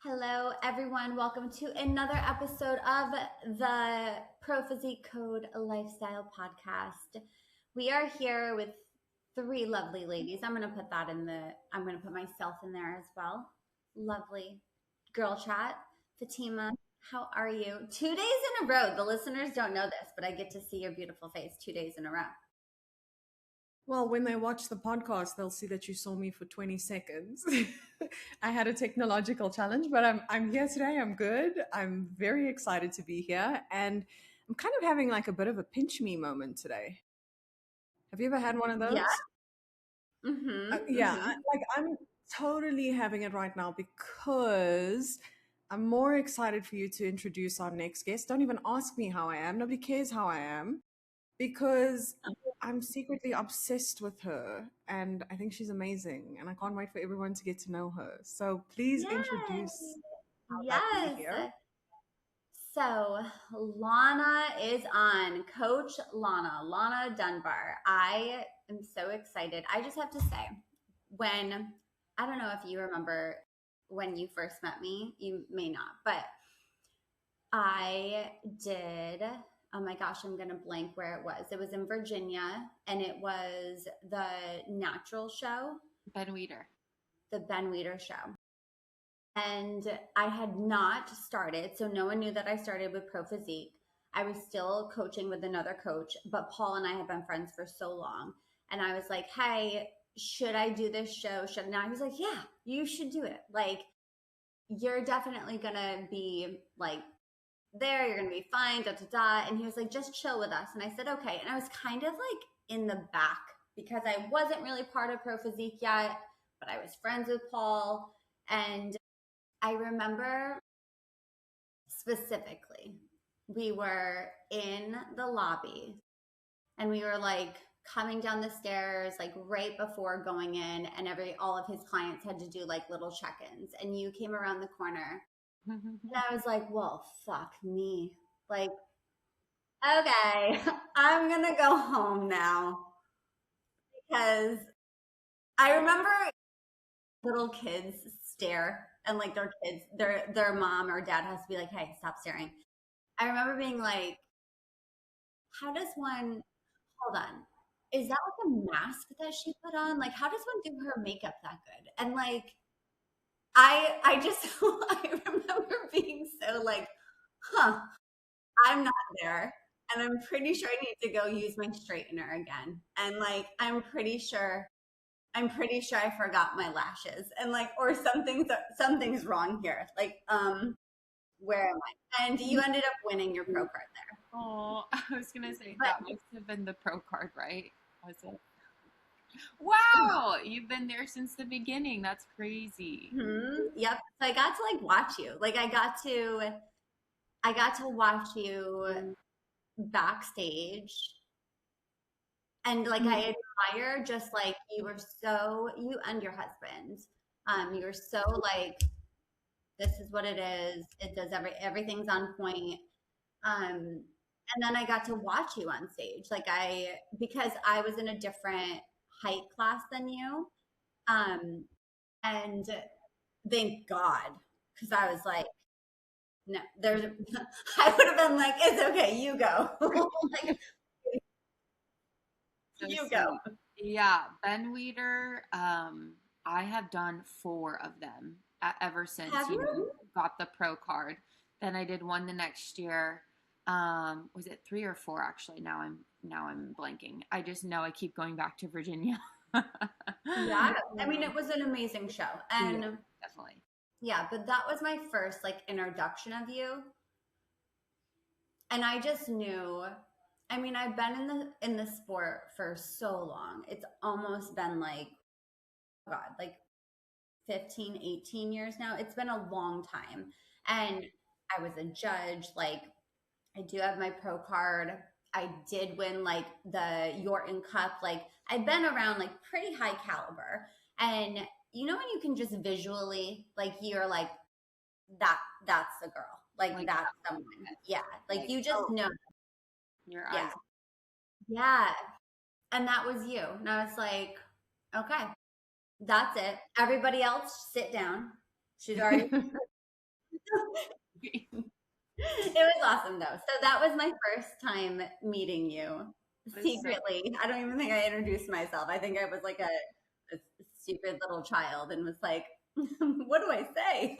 Hello, everyone. Welcome to another episode of the Pro Physique Code Lifestyle Podcast. We are here with three lovely ladies. I'm going to put myself in there as well. Lovely girl chat. Fatima, how are you? 2 days in a row. The listeners don't know this, but I get to see your beautiful face 2 days in a row. Well, when they watch the podcast, they'll see that you saw me for 20 seconds. I had a technological challenge, but I'm here today. I'm good. I'm very excited to be here, and I'm kind of having like a bit of a pinch me moment today. Have you ever had one of Yeah. those? Yeah, Mm-hmm. I'm totally having it right now because I'm more excited for you to introduce our next guest. Don't even ask me how I am. Nobody cares how I am because I'm secretly obsessed with her and I think she's amazing and I can't wait for everyone to get to know her. So please introduce Yay. our lovely Yes. here. So, Lawna is on. Coach Lawna Dunbar. I am so excited. I just have to say, I don't know if you remember when you first met me, you may not, but I did, oh my gosh, I'm going to blank where it was. It was in Virginia and it was the natural show, Ben Weeder. the Ben Weeder show. And I had not started, so no one knew that I started with Pro Physique. I was still coaching with another coach, but Paul and I have been friends for so long. And I was like, hey, should I do this show? Should I not? He was like, yeah, you should do it. Like, you're definitely going to be like there. You're going to be fine, da, da, da. And he was like, just chill with us. And I said, okay. And I was kind of like in the back because I wasn't really part of Pro Physique yet, but I was friends with Paul. And I remember specifically, we were in the lobby and we were like coming down the stairs, like right before going in, and all of his clients had to do like little check-ins. And you came around the corner and I was like, well, fuck me. Like, okay, I'm gonna go home now. Because I remember little kids stare and like their mom or dad has to be like, hey, stop staring. I remember being like, how does one hold on? Is that like a mask that she put on? Like, how does one do her makeup that good? And like I just I remember being so like, huh, I'm not there. And I'm pretty sure I need to go use my straightener again. And like I'm pretty sure I forgot my lashes and like or something's wrong here. Like, where am I? And you ended up winning your pro card there. Oh, I was gonna say But that must have been the pro card, right? Was it? Wow, you've been there since the beginning. That's crazy. yep. So I got to like watch you. Like I got to watch you backstage and like I admire just like you and your husband. You were so like this is what it is. It does everything's on point. And then I got to watch you on stage. Because I was in a different height class than you. And thank God, because I was like, no, I would have been like, it's okay, you go. Like, So you go. Yeah, Ben Weeder. I have done 4 of them ever since Have you? got the pro card. Then I did one the next year. Was it 3 or 4 actually? Now I'm blanking. I just know I keep going back to Virginia. Yeah. I mean, it was an amazing show. And Yeah, definitely. yeah, but that was my first like introduction of you. And I just knew, I mean, I've been in the sport for so long. It's almost been like, oh God, like 15, 18 years now. It's been a long time. And I was a judge. Like, I do have my pro card. I did win like the Yorton Cup. Like, I've been around like pretty high caliber. And you know when you can just visually, like, you're like, that's the girl. Like that's someone. Yeah. Like you just know. Your Yeah. eyes. Yeah. And that was you. And I was like, okay, that's it. Everybody else sit down. She's already It was awesome though. So that was my first time meeting you So secretly. I don't even think I introduced myself. I think I was like a stupid little child and was like, what do I say?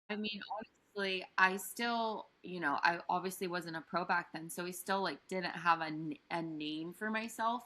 I mean, honestly, I still, I obviously wasn't a pro back then, so we still like didn't have a name for myself.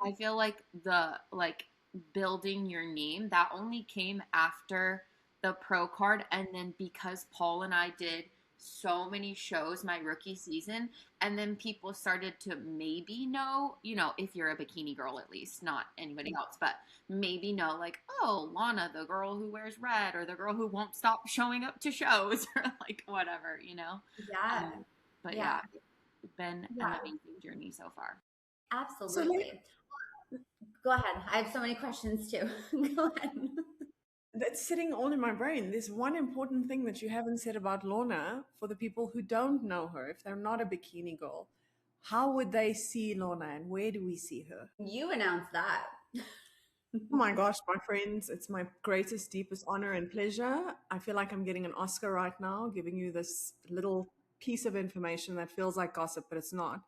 I feel like the like building your name that only came after the pro card, and then because Paul and I did so many shows my rookie season, and then people started to maybe know, if you're a bikini girl at least, not anybody else, but maybe know like, oh, Lawna, the girl who wears red, or the girl who won't stop showing up to shows, or like whatever. Yeah. But Yeah. yeah, it's been an Yeah. amazing journey so far. So, like, Absolutely. Go ahead. I have so many questions too. Go ahead. that's sitting all in my brain. There's one important thing that you haven't said about Lorna for the people who don't know her, if they're not a bikini girl. How would they see Lorna and where do we see her? You announced that. Oh my gosh, my friends, it's my greatest, deepest honor and pleasure. I feel like I'm getting an Oscar right now, giving you this little piece of information that feels like gossip, but it's not.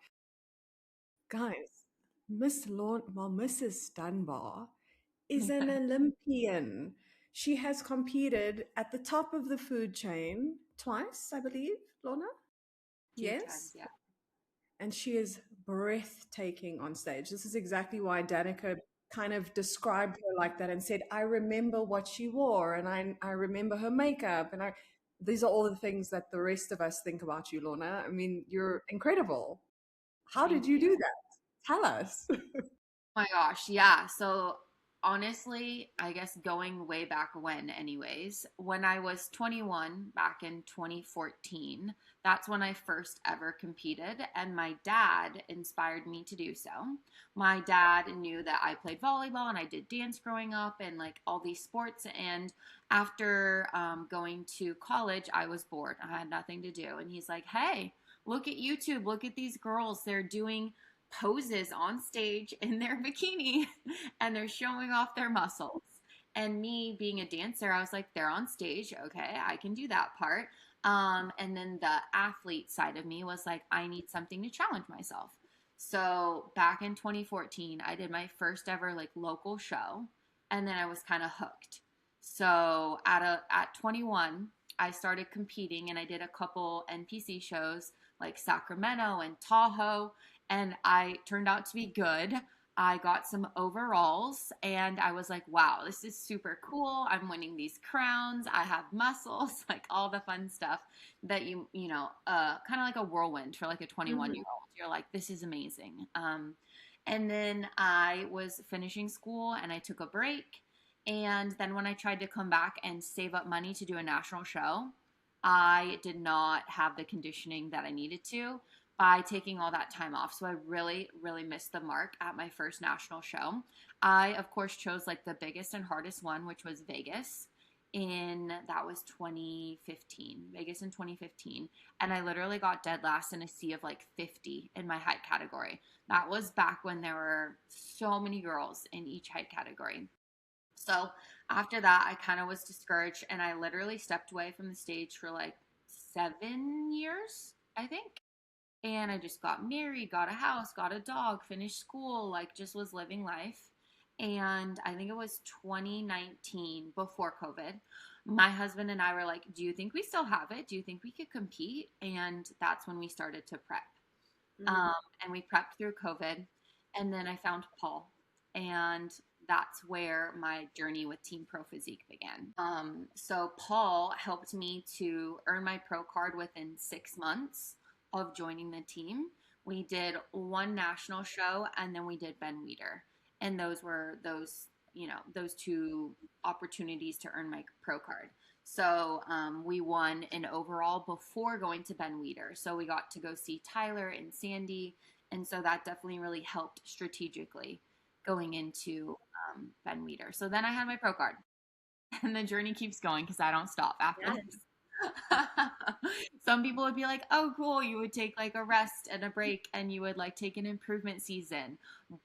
Guys, Mrs. Dunbar is an Olympian. She has competed at the top of the food chain twice, I believe, Lorna. Few times, Yes. yeah. And she is breathtaking on stage. This is exactly why Danika kind of described her like that and said, I remember what she wore and I remember her makeup. And these are all the things that the rest of us think about you, Lorna. I mean, you're incredible. How did Thank you you. do that? Tell us. My gosh, yeah. So honestly, I guess going way back when, anyways, when I was 21 back in 2014, that's when I first ever competed, and my dad inspired me to do so. My dad knew that I played volleyball and I did dance growing up and like all these sports. And after going to college, I was bored. I had nothing to do. And he's like, hey, look at YouTube. Look at these girls. They're doing poses on stage in their bikini and they're showing off their muscles. And me being a dancer, I was like, they're on stage. Okay, I can do that part. And then the athlete side of me was like, I need something to challenge myself. So back in 2014, I did my first ever like local show, and then I was kind of hooked. So at 21, I started competing, and I did a couple NPC shows like Sacramento and Tahoe, and I turned out to be good. I got some overalls and I was like, wow, this is super cool. I'm winning these crowns. I have muscles, like all the fun stuff that kind of like a whirlwind for like a 21-year-old. You're like, this is amazing. And then I was finishing school and I took a break. And then when I tried to come back and save up money to do a national show, I did not have the conditioning that I needed to by taking all that time off. So I really, really missed the mark at my first national show. I, of course, chose like the biggest and hardest one, which was Vegas. That was 2015, Vegas in 2015. And I literally got dead last in a sea of like 50 in my height category. That was back when there were so many girls in each height category. So after that, I kind of was discouraged and I literally stepped away from the stage for like 7 years, I think. And I just got married, got a house, got a dog, finished school, like just was living life. And I think it was 2019 before COVID. My husband and I were like, do you think we still have it? Do you think we could compete? And that's when we started to prep. And we prepped through COVID. And then I found Paul. And that's where my journey with Team Pro Physique began. So Paul helped me to earn my pro card within 6 months of joining the team. We did one national show and then we did Ben Weider. And those were those two opportunities to earn my pro card. So we won an overall before going to Ben Weider. So we got to go see Tyler and Sandy. And so that definitely really helped strategically going into Ben Weider. So then I had my pro card. And the journey keeps going because I don't stop after this. Some people would be like, oh cool, you would take like a rest and a break and you would like take an improvement season,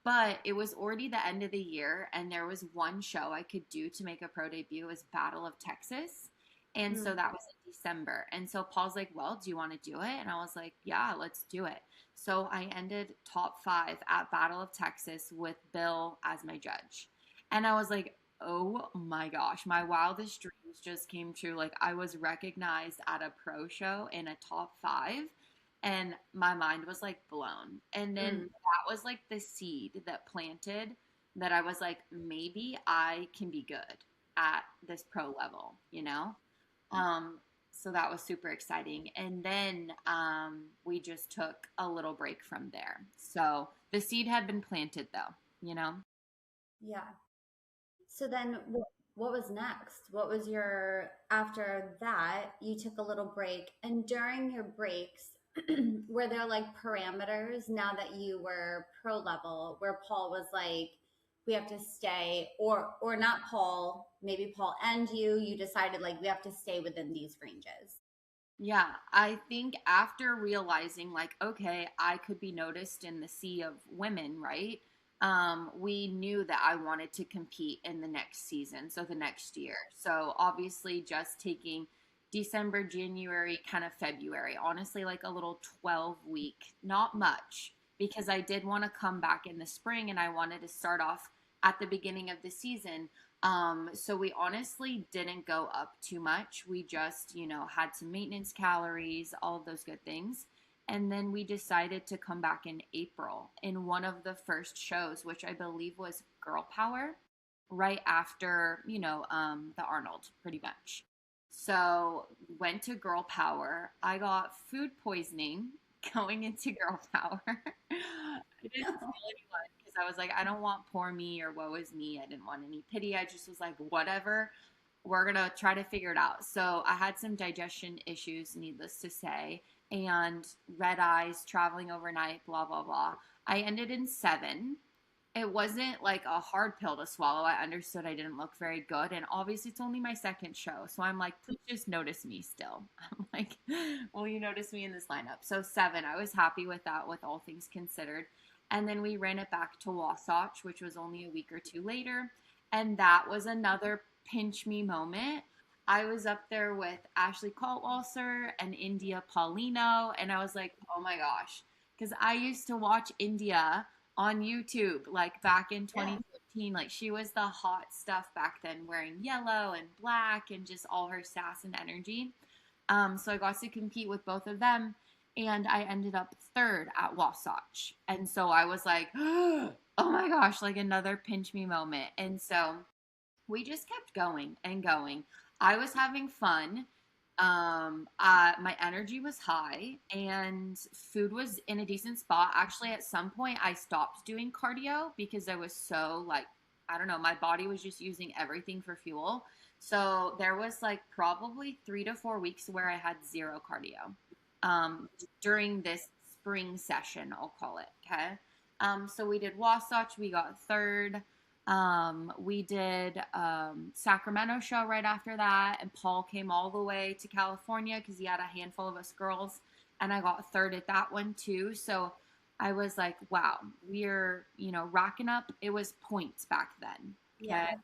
but it was already the end of the year and there was one show I could do to make a pro debut. It was Battle of Texas, And so Mm. that was in December. And so Paul's like, well, do you want to do it? And I was like, yeah, let's do it. So I ended top 5 at Battle of Texas with Bill as my judge. And I was like, oh my gosh, my wildest dreams just came true. Like I was recognized at a pro show in a top 5 and my mind was like blown. And then Mm. that was like the seed that planted that I was like, maybe I can be good at this pro level, you know? Um, so that was super exciting. And then we just took a little break from there. So the seed had been planted though, you know? Yeah. So then what was next? What was your, after that, you took a little break, and during your breaks, were there like parameters now that you were pro level where Paul was like, we have to stay, or not Paul, maybe Paul and you decided like we have to stay within these ranges? Yeah, I think after realizing, like, okay, I could be noticed in the sea of women, right? We knew that I wanted to compete in the next season, so the next year. So obviously, just taking December, January, kind of February, honestly, like a little 12-week, not much, because I did want to come back in the spring and I wanted to start off at the beginning of the season. So we honestly didn't go up too much. We just, had some maintenance calories, all of those good things. And then we decided to come back in April in one of the first shows, which I believe was Girl Power, right after, the Arnold, pretty much. So went to Girl Power. I got food poisoning going into Girl Power. I didn't tell anyone because I was like, I don't want poor me or woe is me. I didn't want any pity. I just was like, whatever. We're going to try to figure it out. So I had some digestion issues, needless to say, and red eyes, traveling overnight, blah, blah, blah. I ended in 7. It wasn't like a hard pill to swallow. I understood I didn't look very good. And obviously, it's only my second show. So I'm like, please just notice me still. I'm like, will you notice me in this lineup? So 7, I was happy with that, with all things considered. And then we ran it back to Wasatch, which was only a week or 2 later. And that was another pinch me moment. I was up there with Ashley Kaltwasser and India Paulino. And I was like, oh my gosh. Because I used to watch India on YouTube, like back in 2015. Like she was the hot stuff back then, wearing yellow and black and just all her sass and energy. So I got to compete with both of them, and I ended up 3rd at Wasatch. And so I was like, oh my gosh, like another pinch me moment. And so we just kept going and going. I was having fun. My energy was high and food was in a decent spot. Actually, at some point I stopped doing cardio because I was so like, I don't know, my body was just using everything for fuel. So there was like probably 3 to 4 weeks where I had 0 cardio during this spring session, I'll call it. Okay. So we did Wasatch, we got 3rd. We did Sacramento show right after that, and Paul came all the way to California because he had a handful of us girls, and I got 3rd at that one too. So I was like, wow, we're racking up. It was points back then. Okay. Yeah.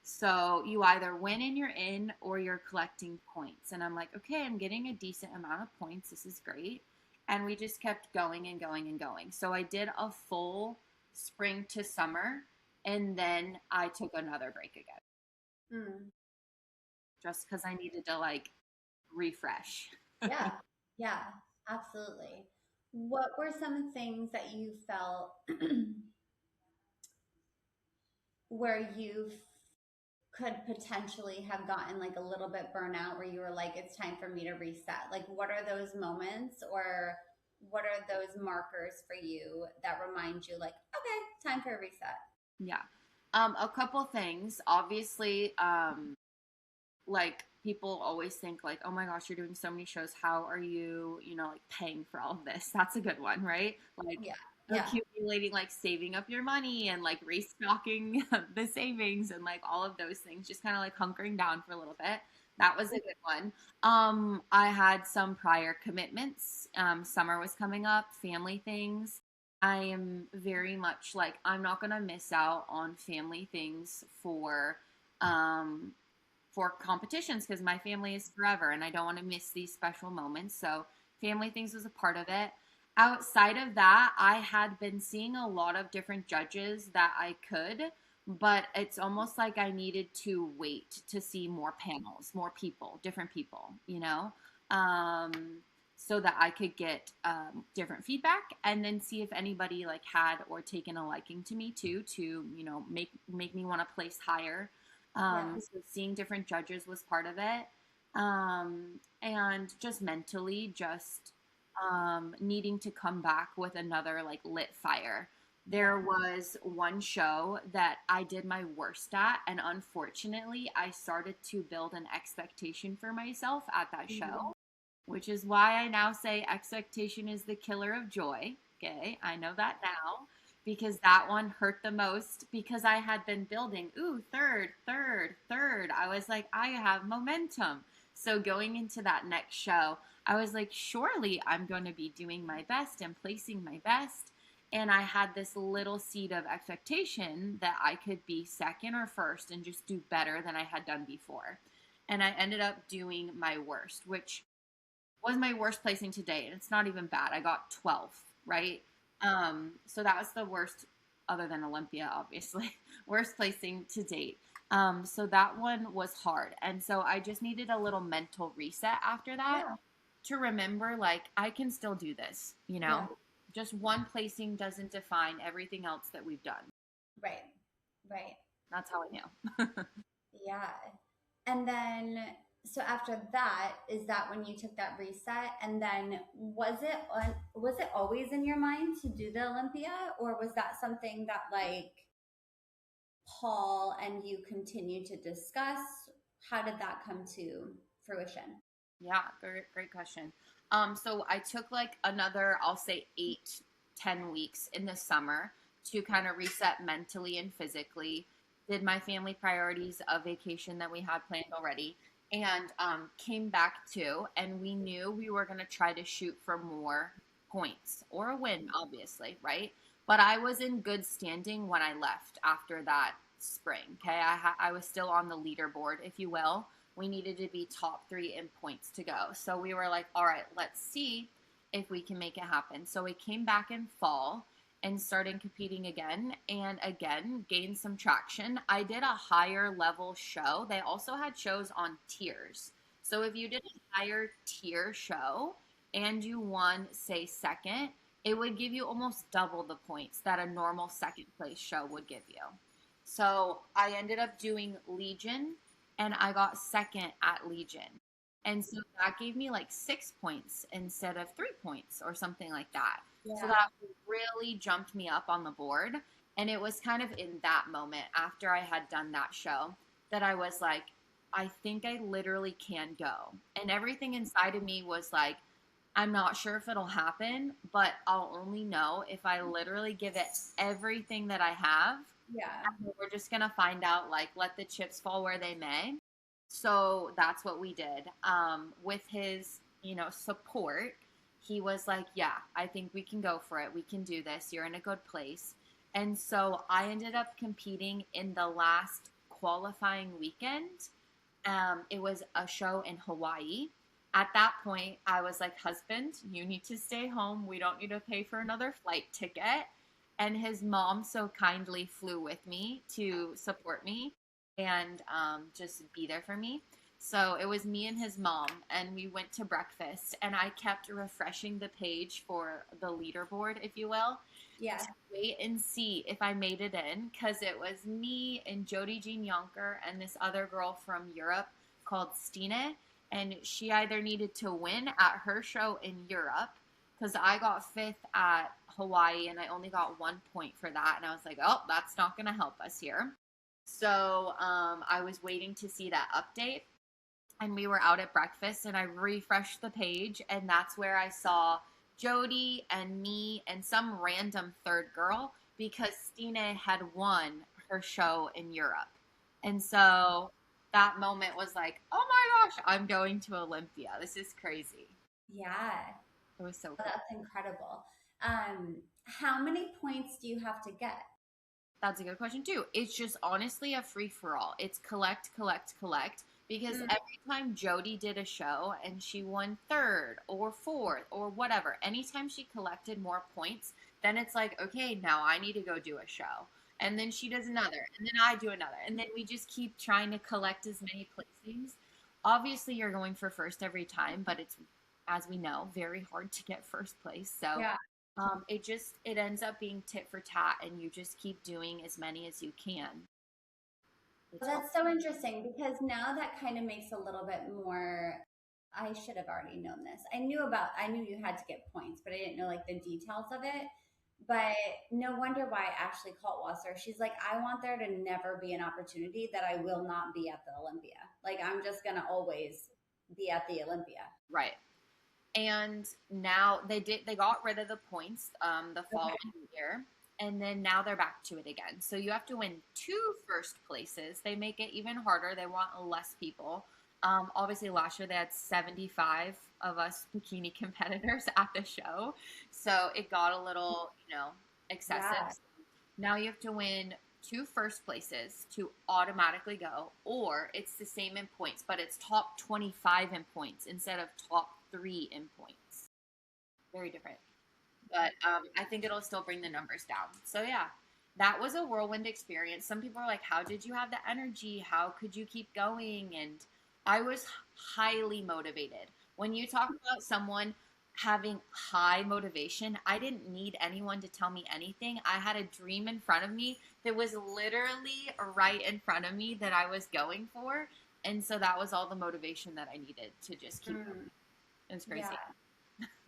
So you either win and you're in, or you're collecting points. And I'm like, okay, I'm getting a decent amount of points. This is great. And we just kept going and going and going. So I did a full spring to summer, and then I took another break again. Just because I needed to like refresh. Yeah. Yeah, absolutely. What were some things that you felt where you could potentially have gotten like a little bit burnout, where you were like, it's time for me to reset? Like, what are those moments, or what are those markers for you that remind you like, okay, time for a reset? Yeah. A couple things. Obviously, like people always think like, oh my gosh, you're doing so many shows. How are you, like paying for all of this? That's a good one, right? Like accumulating, like saving up your money and like restocking the savings and like all of those things, just kind of like hunkering down for a little bit. That was a good one. I had some prior commitments. Summer was coming up, family things. I am very much like, I'm not going to miss out on family things for competitions because my family is forever and I don't want to miss these special moments. So family things was a part of it. Outside of that, I had been seeing a lot of different judges that I could, but it's almost like I needed to wait to see more panels, more people, different people, um, so that I could get different feedback and then see if anybody like had or taken a liking to me too, to make me want to place higher. So seeing different judges was part of it, and just mentally, just needing to come back with another like lit fire. There was one show that I did my worst at, and unfortunately, I started to build an expectation for myself at that show, which is why I now say expectation is the killer of joy. Okay, I know that now because that one hurt the most because I had been building, third, third, third. I was like, I have momentum. So going into that next show, I was like, surely I'm going to be doing my best and placing my best. And I had this little seed of expectation that I could be second or first and just do better than I had done before. And I ended up doing my worst, which was my worst placing to date. And it's not even bad. I got 12th, right? So that was the worst, other than Olympia, obviously, worst placing to date. So that one was hard. And so I just needed a little mental reset after that to remember, like, I can still do this, just one placing doesn't define everything else that we've done. Right. That's how I knew. Yeah. And then, so after that, is that when you took that reset? And then was it always in your mind to do the Olympia, or was that something that like Paul and you continued to discuss? How did that come to fruition? Yeah, great question. So I took like another, I'll say 8-10 weeks in the summer to kind of reset mentally and physically. Did my family priorities, a vacation that we had planned already, and came back to, and we knew we were going to try to shoot for more points or a win, obviously, right? But I was in good standing when I left after that spring. Okay, I was still on the leaderboard, if you will. We needed to be top 3 in points to go. So we were like, all right, let's see if we can make it happen. So we came back in fall and started competing again, and again gained some traction. I did a higher level show. They also had shows on tiers. So if you did a higher tier show and you won, say, second, it would give you almost double the points that a normal second place show would give you. So I ended up doing Legion, and I got second at Legion. And so that gave me like 6 points instead of 3 points or something like that. Yeah. So that really jumped me up on the board. And it was kind of in that moment after I had done that show that I was like, I think I literally can go. And everything inside of me was like, I'm not sure if it'll happen, but I'll only know if I literally give it everything that I have. Yeah. And we're just going to find out, like, let the chips fall where they may. So that's what we did. With his, support, he was like, yeah, I think we can go for it. We can do this. You're in a good place. And so I ended up competing in the last qualifying weekend. It was a show in Hawaii. At that point, I was like, husband, you need to stay home. We don't need to pay for another flight ticket. And his mom so kindly flew with me to support me and just be there for me. So it was me and his mom, and we went to breakfast, and I kept refreshing the page for the leaderboard, if you will. Yeah. To wait and see if I made it in, because it was me and Jody Jean Yonker and this other girl from Europe called Stine, and she either needed to win at her show in Europe, because I got 5th at Hawaii, and I only got 1 point for that, and I was like, oh, that's not going to help us here. So I was waiting to see that update, and we were out at breakfast, and I refreshed the page, and that's where I saw Jody and me and some random third girl, because Stine had won her show in Europe. And so that moment was like, oh my gosh, I'm going to Olympia. This is crazy. Yeah. It was so cool. That's incredible. How many points do you have to get? That's a good question too. It's just honestly a free for all. It's collect, collect, collect. because every time Jody did a show and she won third or fourth or whatever, anytime she collected more points, then it's like, okay, now I need to go do a show. And then she does another, and then I do another. And then we just keep trying to collect as many placings. Obviously, you're going for first every time, but it's, as we know, very hard to get first place. So Yeah. it ends up being tit for tat, and you just keep doing as many as you can. That's so interesting because now that kind of makes a little bit more. I should have already known this. I knew you had to get points, but I didn't know like the details of it. But no wonder why Ashley Kaltwasser, she's like, I want there to never be an opportunity that I will not be at the Olympia. Like, I'm just going to always be at the Olympia. Right. And now they got rid of the points the following year. And then now they're back to it again. So you have to win 2 first places. They make it even harder. They want less people. Obviously, last year they had 75 of us bikini competitors at the show. So it got a little, excessive. Yeah. Now you have to win 2 first places to automatically go, or it's the same in points, but it's top 25 in points instead of top 3 in points. Very different. But I think it'll still bring the numbers down. So yeah, that was a whirlwind experience. Some people are like, how did you have the energy? How could you keep going? And I was highly motivated. When you talk about someone having high motivation, I didn't need anyone to tell me anything. I had a dream in front of me that was literally right in front of me that I was going for. And so that was all the motivation that I needed to just keep going. It was crazy.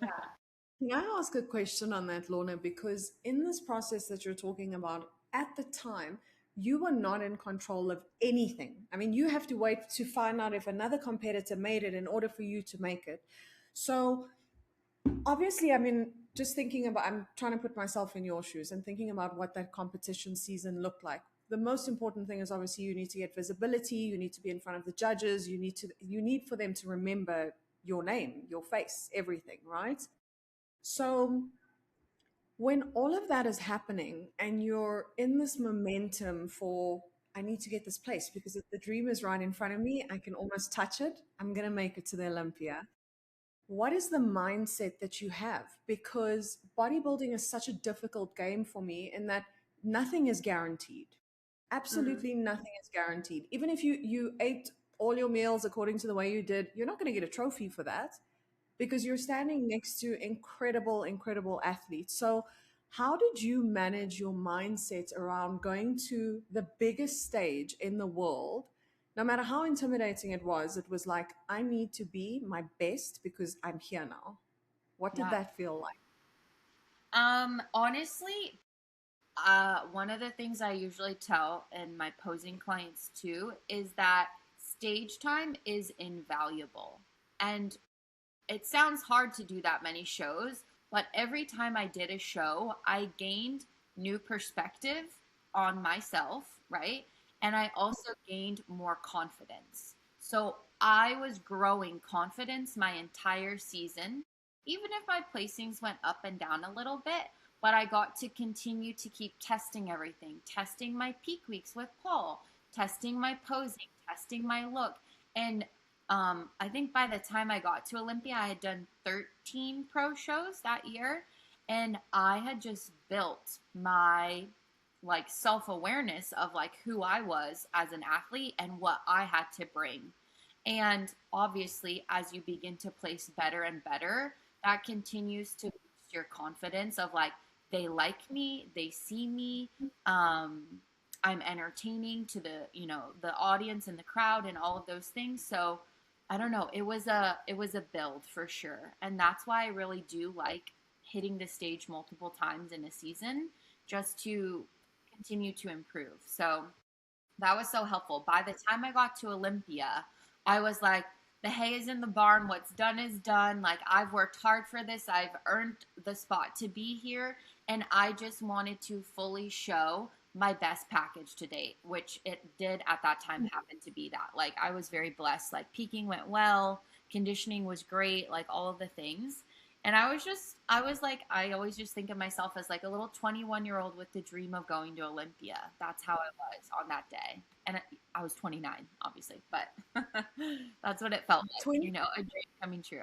Yeah. Can I ask a question on that, Lorna? Because in this process that you're talking about, at the time, you were not in control of anything. I mean, you have to wait to find out if another competitor made it in order for you to make it. So obviously, I mean, just thinking about, I'm trying to put myself in your shoes and thinking about what that competition season looked like. The most important thing is obviously you need to get visibility. You need to be in front of the judges. You need for them to remember your name, your face, everything, right? So when all of that is happening and you're in this momentum for, I need to get this place because if the dream is right in front of me, I can almost touch it. I'm going to make it to the Olympia. What is the mindset that you have? Because bodybuilding is such a difficult game for me in that nothing is guaranteed. Absolutely nothing is guaranteed. Even if you ate all your meals according to the way you did, you're not going to get a trophy for that, because you're standing next to incredible, incredible athletes. So how did you manage your mindset around going to the biggest stage in the world? No matter how intimidating it was like, I need to be my best because I'm here now. What did that feel like? Honestly, one of the things I usually tell and my posing clients too is that stage time is invaluable. And it sounds hard to do that many shows, but every time I did a show, I gained new perspective on myself, right? And I also gained more confidence. So I was growing confidence my entire season, even if my placings went up and down a little bit, but I got to continue to keep testing everything, testing my peak weeks with Paul, testing my posing, testing my look. And I think by the time I got to Olympia, I had done 13 pro shows that year, and I had just built my like self-awareness of like who I was as an athlete and what I had to bring. And obviously, as you begin to place better and better, that continues to boost your confidence of like, they like me, they see me, I'm entertaining to the audience and the crowd and all of those things. So I don't know. It was a build for sure. And that's why I really do like hitting the stage multiple times in a season just to continue to improve. So that was so helpful. By the time I got to Olympia, I was like, the hay is in the barn. What's done is done. Like, I've worked hard for this. I've earned the spot to be here. And I just wanted to fully show my best package to date, which it did at that time happen to be that. Like, I was very blessed. Like, peaking went well, conditioning was great, like all of the things. And I always just think of myself as like a little 21-year-old with the dream of going to Olympia. That's how I was on that day. and I was 29, obviously, but that's what it felt like, 20, a dream coming true.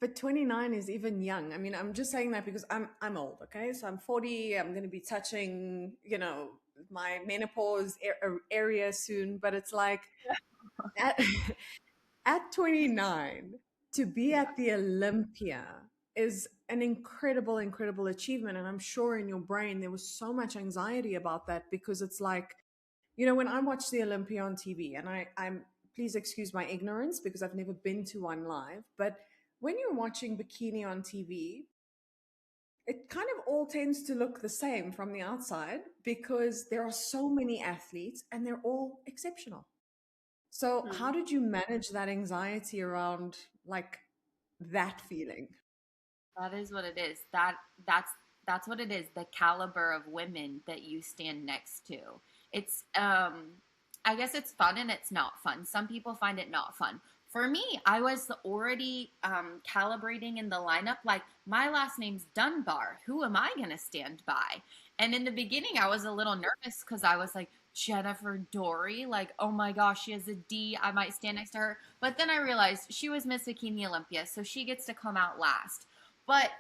but 29 is even young. I mean, I'm just saying that because I'm old, okay? So I'm 40, I'm going to be touching, my menopause area soon, but it's like at, at 29 to be Yeah. at the Olympia is an incredible, incredible achievement. And I'm sure in your brain there was so much anxiety about that because it's like, when I watch the Olympia on TV, and I'm please excuse my ignorance because I've never been to one live, but when you're watching bikini on TV, it kind of all tends to look the same from the outside because there are so many athletes and they're all exceptional. So, how Hmm. did you manage that anxiety around like that feeling? That is what it is. That's what it is. The caliber of women that you stand next to. It's I guess it's fun and it's not fun. Some people find it not fun. For me, I was already calibrating in the lineup. Like my last name's Dunbar. Who am I gonna stand by? And in the beginning, I was a little nervous because I was like, Jennifer Dory, like, oh my gosh, she has a D. I might stand next to her. But then I realized she was Miss Bikini Olympia, so she gets to come out last. But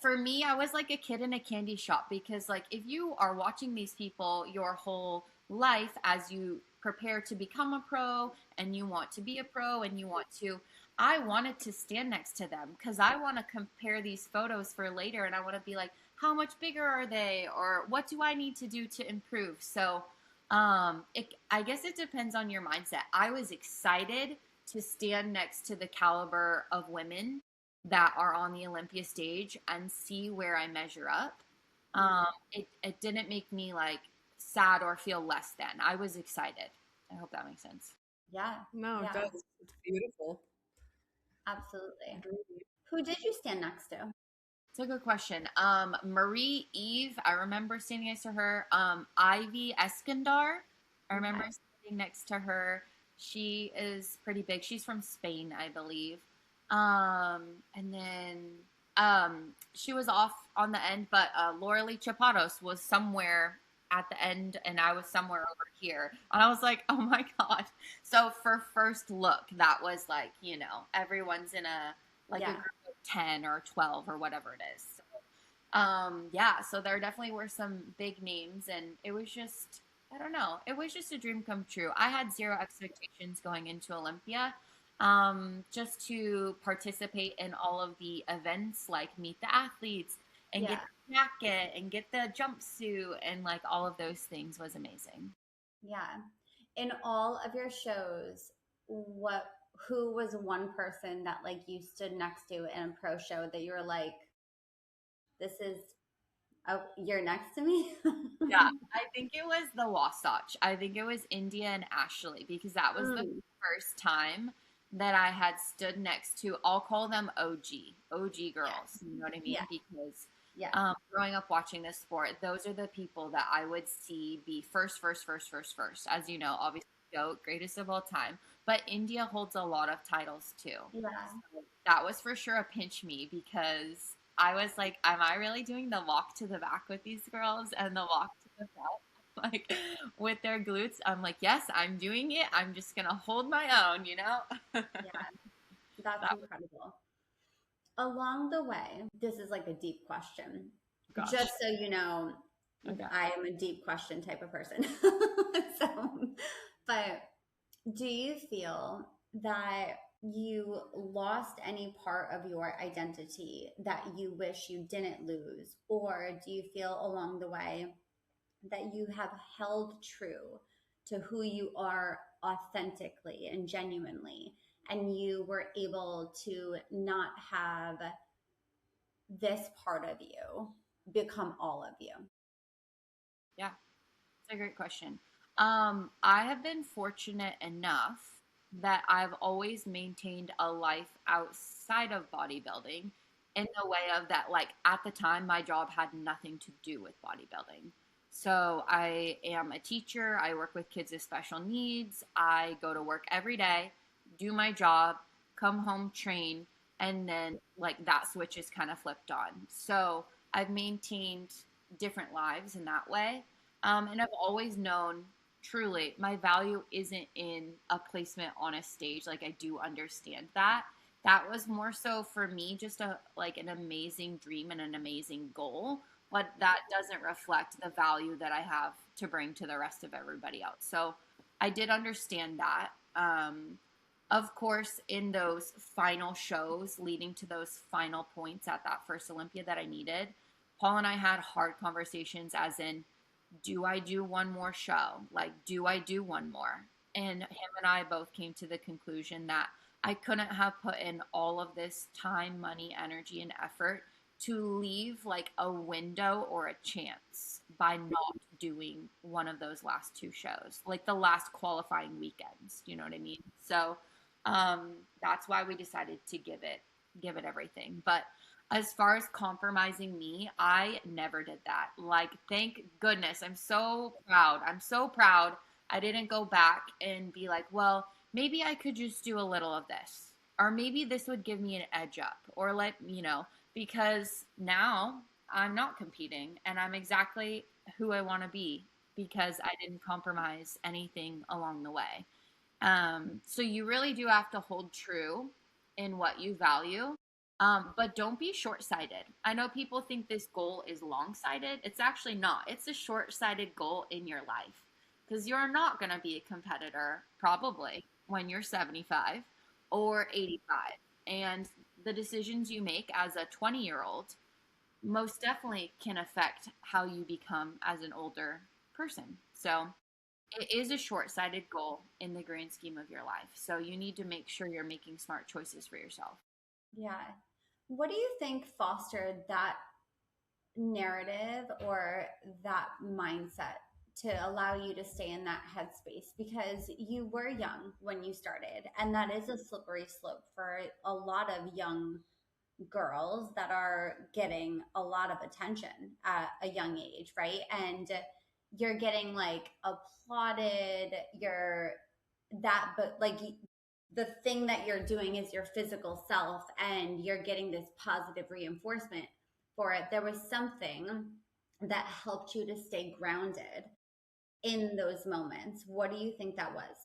for me, I was like a kid in a candy shop because, like, if you are watching these people your whole life as you prepare to become a pro and you want to be a pro and you want to, I wanted to stand next to them because I want to compare these photos for later and I want to be like, how much bigger are they? Or what do I need to do to improve? So, I guess it depends on your mindset. I was excited to stand next to the caliber of women that are on the Olympia stage and see where I measure up. It didn't make me like sad or feel less than. I was excited. I hope that makes sense. Yeah. No, it Yeah. does. It's beautiful. Absolutely. It really Who did you stand next to? It's a good question. Marie Eve, I remember standing next to her. Ivy Eskandar, I remember Okay. standing next to her. She is pretty big. She's from Spain, I believe. And then she was off on the end, but Laura Chapados was somewhere at the end, and I was somewhere over here. And I was like, oh my God. So for first look, that was like, everyone's in a Yeah. group of 10 or 12 or whatever it is. So, yeah, so there definitely were some big names, and it was just, I don't know, it was just a dream come true. I had zero expectations going into Olympia, just to participate in all of the events, like meet the athletes and get Yeah. the jacket and get the jumpsuit and like all of those things was amazing. Yeah. In all of your shows, what who was one person that like you stood next to in a pro show that you were like, this is oh, you're next to me? Yeah, I think it was the Wasatch. I think it was India and Ashley because that was the Mm, first time that I had stood next to, I'll call them OG girls. yes. You know what I mean? Yeah. Because Yeah. growing up watching this sport, those are the people that I would see be first, first, first, first, first. As you know, obviously, GOAT, greatest of all time. But India holds a lot of titles too. Yeah. So that was for sure a pinch me because I was like, am I really doing the walk to the back with these girls and the walk to the front? Like with their glutes, I'm like, yes, I'm doing it. I'm just gonna hold my own, Yeah. That's That was, incredible. Along the way, this is like a deep question. gosh. Just so you know, Okay. I am a deep question type of person. So, but do you feel that you lost any part of your identity that you wish you didn't lose? Or do you feel along the way that you have held true to who you are authentically and genuinely, and you were able to not have this part of you become all of you? Yeah, it's a great question. I have been fortunate enough that I've always maintained a life outside of bodybuilding in the way of that, like at the time, my job had nothing to do with bodybuilding. So I am a teacher. I work with kids with special needs. I go to work every day, do my job, come home, train, and then like that switch is kind of flipped on. So I've maintained different lives in that way. And I've always known truly, my value isn't in a placement on a stage. Like, I do understand that. That was more so for me just a like an amazing dream and an amazing goal, but that doesn't reflect the value that I have to bring to the rest of everybody else. So I did understand that. Of course, in those final shows leading to those final points at that first Olympia that I needed, Paul and I had hard conversations, as in, do I do one more show? Like, do I do one more? And him and I both came to the conclusion that I couldn't have put in all of this time, money, energy, and effort to leave like a window or a chance by not doing one of those last two shows, like the last qualifying weekends. You know what I mean? So that's why we decided to give it everything. But as far as compromising me, I never did that. Like, thank goodness. I'm so proud. I'm so proud I didn't go back and be like, well, maybe I could just do a little of this. Or maybe this would give me an edge up. Or let, because now I'm not competing and I'm exactly who I want to be because I didn't compromise anything along the way. So you really do have to hold true in what you value. But don't be short sighted. I know people think this goal is long sighted. It's actually not. It's a short sighted goal in your life because you're not going to be a competitor probably when you're 75 or 85. And the decisions you make as a 20-year-old most definitely can affect how you become as an older person. So it is a short-sighted goal in the grand scheme of your life. So you need to make sure you're making smart choices for yourself. Yeah. What do you think fostered that narrative or that mindset to allow you to stay in that headspace? Because you were young when you started, and that is a slippery slope for a lot of young girls that are getting a lot of attention at a young age, right? And you're getting like applauded, you're that, but like the thing that you're doing is your physical self and you're getting this positive reinforcement for it. There was something that helped you to stay grounded in those moments. What do you think that was?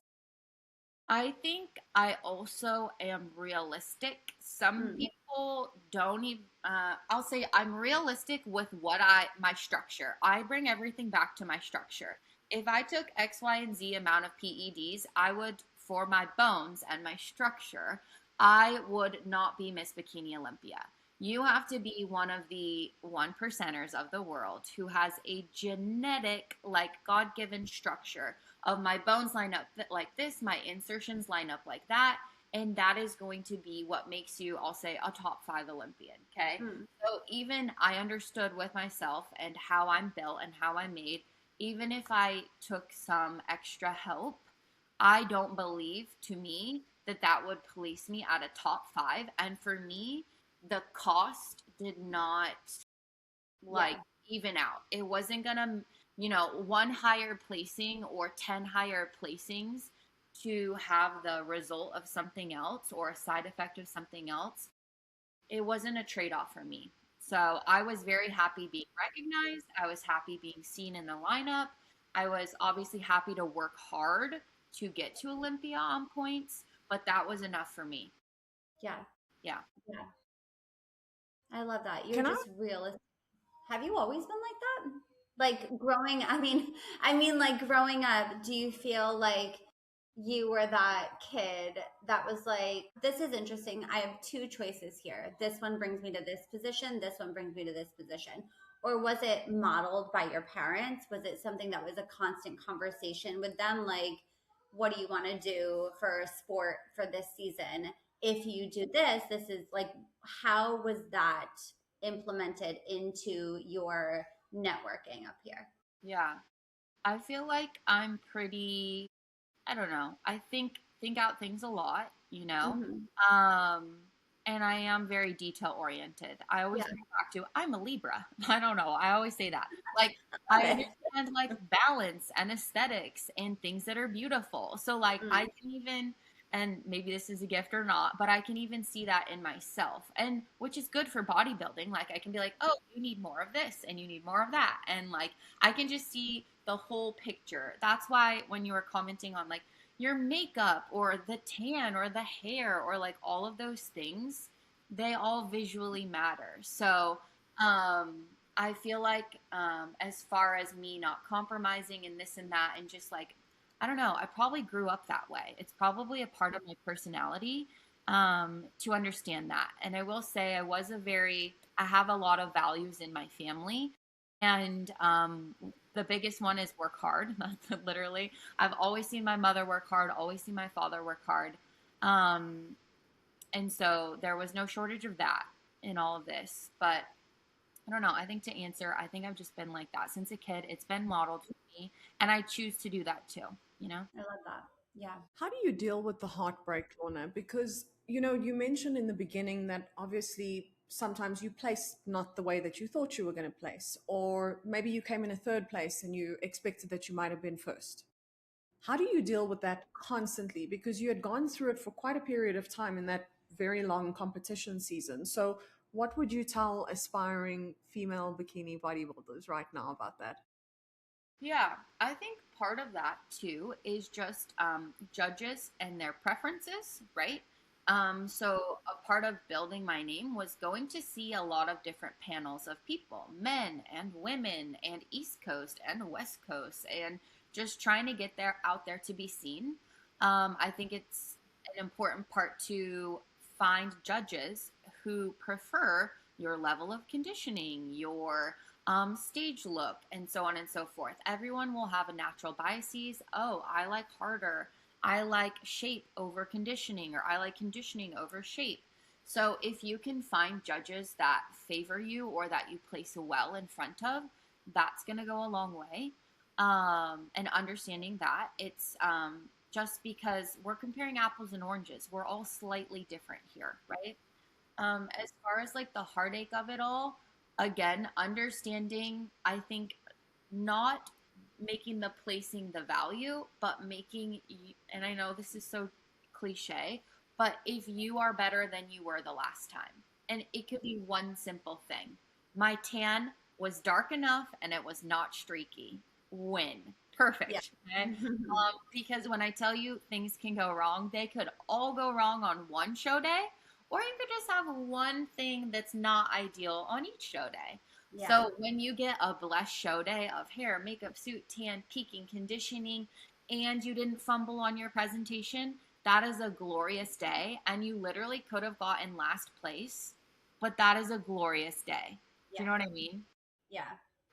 I think I also am realistic. Some Mm. people don't even, I'll say I'm realistic with my structure. I bring everything back to my structure. If I took X, Y, and Z amount of PEDs, I would, for my bones and my structure, I would not be Miss Bikini Olympia. You have to be one of the 1%ers of the world who has a genetic, like God given structure of my bones line up like this, my insertions line up like that. And that is going to be what makes you, I'll say, a top 5 Olympian. Okay. Mm. So even I understood with myself and how I'm built and how I'm made, even if I took some extra help, I don't believe to me that that would place me at a top 5. And for me, the cost did not like Yeah. even out. It wasn't gonna, one higher placing or 10 higher placings to have the result of something else or a side effect of something else. It wasn't a trade off for me. So I was very happy being recognized. I was happy being seen in the lineup. I was obviously happy to work hard to get to Olympia on points, but that was enough for me. Yeah. Yeah. Yeah. I love that. You're Can I? just realistic. Have you always been like that? Like growing, I mean like growing up, do you feel like you were that kid that was like, this is interesting. I have two choices here. This one brings me to this position, this one brings me to this position. Or was it modeled by your parents? Was it something that was a constant conversation with them? Like, what do you want to do for a sport for this season? If you do this, this is like, how was that implemented into your networking up here? Yeah. I feel like I'm pretty, I don't know. I think out things a lot, Hmm. Um and I am very detail oriented. I always Yeah, go back to I'm a Libra. I don't know. I always say that. Like love I it. understand like balance and aesthetics and things that are beautiful. So like I Mm. can even and maybe this is a gift or not, but I can even see that in myself, and which is good for bodybuilding. Like I can be like, oh, you need more of this and you need more of that. And like I can just see the whole picture. That's why when you were commenting on like your makeup or the tan or the hair or like all of those things, they all visually matter. So, I feel like, as far as me not compromising and this and that, and just like, I don't know, I probably grew up that way. It's probably a part of my personality, to understand that. And I will say, I have a lot of values in my family. And the biggest one is work hard. Literally, I've always seen my mother work hard, always seen my father work hard. Um, and so there was no shortage of that in all of this. But I don't know. I think to answer, I think I've just been like that since a kid. It's been modeled for me, and I choose to do that too, you know? I love that. Yeah. How do you deal with the heartbreak, Lorna? Because, you mentioned in the beginning that obviously sometimes you place not the way that you thought you were going to place, or maybe you came in a third place and you expected that you might have been first. How do you deal with that constantly? Because you had gone through it for quite a period of time in that very long competition season. So, what would you tell aspiring female bikini bodybuilders right now about that? Yeah, I think part of that too is just judges and their preferences, right? So a part of building my name was going to see a lot of different panels of people, men and women, and East Coast and West Coast, and just trying to get there out there to be seen. I think it's an important part to find judges who prefer your level of conditioning, your stage look, and so on and so forth. Everyone will have a natural biases. Oh, I like harder. I like shape over conditioning, or I like conditioning over shape. So if you can find judges that favor you or that you place well in front of, that's going to go a long way. And understanding that it's, just because we're comparing apples and oranges, we're all slightly different here, right? As far as like the heartache of it all, again, understanding, I think, not making the placing the value, but and I know this is so cliche, but if you are better than you were the last time, and it could be one simple thing. My tan was dark enough and it was not streaky. Win. Yeah. Perfect. Okay? Because when I tell you things can go wrong, they could all go wrong on one show day, or you could just have one thing that's not ideal on each show day. Yeah. So when you get a blessed show day of hair, makeup, suit, tan, peaking, conditioning, and you didn't fumble on your presentation, that is a glorious day. And you literally could have gotten last place, but that is a glorious day. Do you know what I mean? Yeah.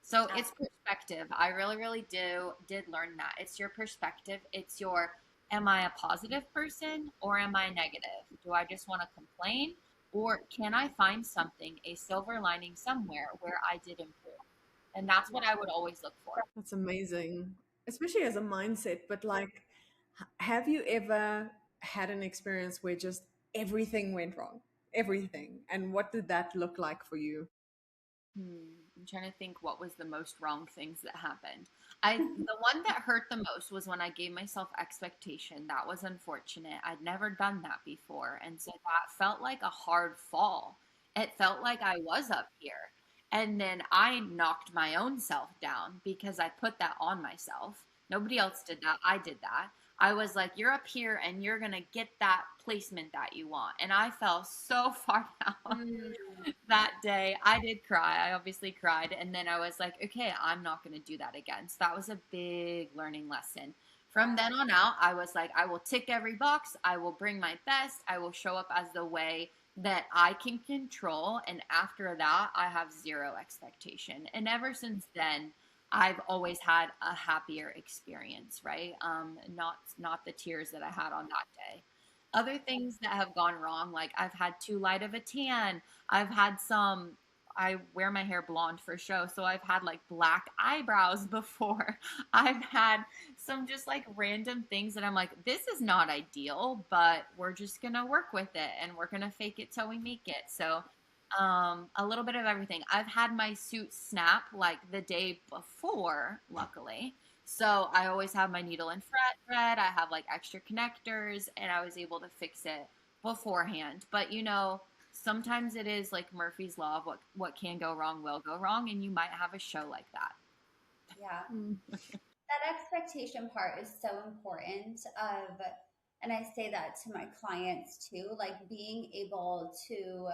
So it's perspective. I really, really did learn that. It's your perspective. It's your, am I a positive person or am I negative? Do I just want to complain, or can I find something, a silver lining somewhere where I did improve? And that's what I would always look for. That's amazing, especially as a mindset. But like, have you ever had an experience where just everything went wrong? Everything. And what did that look like for you? I'm trying to think what was the most wrong things that happened. The one that hurt the most was when I gave myself expectation. That was unfortunate. I'd never done that before. And so that felt like a hard fall. It felt like I was up here. And then I knocked my own self down because I put that on myself. Nobody else did that. I did that. I was like, you're up here and you're going to get that placement that you want. And I fell so far down that day. I did cry. I obviously cried. And then I was like, okay, I'm not going to do that again. So that was a big learning lesson. From then on out, I was like, I will tick every box. I will bring my best. I will show up as the way that I can control. And after that, I have zero expectation. And ever since then, I've always had a happier experience, right? Not the tears that I had on that day. Other things that have gone wrong, like I've had too light of a tan. I've had I wear my hair blonde for show, so I've had like black eyebrows before. I've had some just like random things that I'm like, this is not ideal, but we're just gonna work with it and we're gonna fake it till we make it. So a little bit of everything. I've had my suit snap like the day before, luckily. So I always have my needle and thread. I have like extra connectors, and I was able to fix it beforehand. But sometimes it is like Murphy's Law of what can go wrong will go wrong, and you might have a show like that. Yeah. That expectation part is so important and I say that to my clients too, like being able to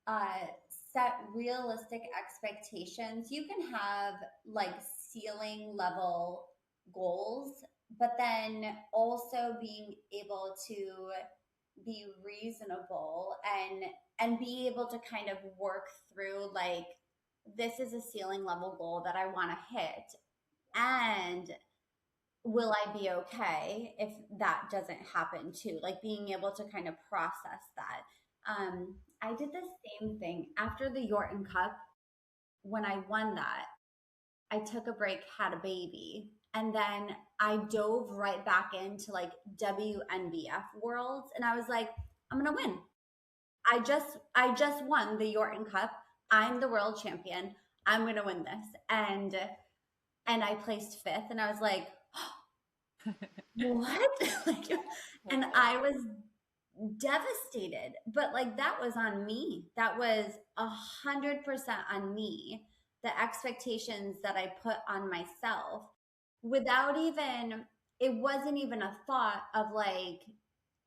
uh, set realistic expectations. You can have like ceiling level goals, but then also being able to be reasonable and be able to kind of work through like this is a ceiling level goal that I want to hit, and will I be okay if that doesn't happen too? Like being able to kind of process that. I did the same thing after the Yorton Cup. When I won that, I took a break, had a baby, and then I dove right back into like WNBF worlds, and I was like, I'm gonna win. I just won the Yorton Cup. I'm the world champion. I'm gonna win this, and I placed fifth, and I was like, what? Like, and I was devastated, but like that was on me. That was 100% on me. The expectations that I put on myself without even, it wasn't even a thought of like,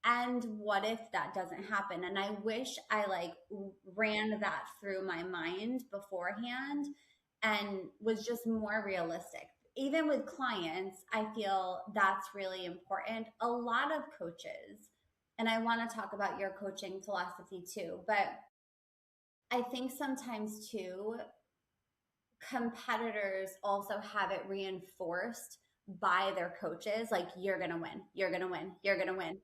and what if that doesn't happen? And I wish I like ran that through my mind beforehand and was just more realistic. Even with clients, I feel that's really important. A lot of coaches, and I want to talk about your coaching philosophy too, but I think sometimes too, competitors also have it reinforced by their coaches like, you're going to win, you're going to win, you're going to win.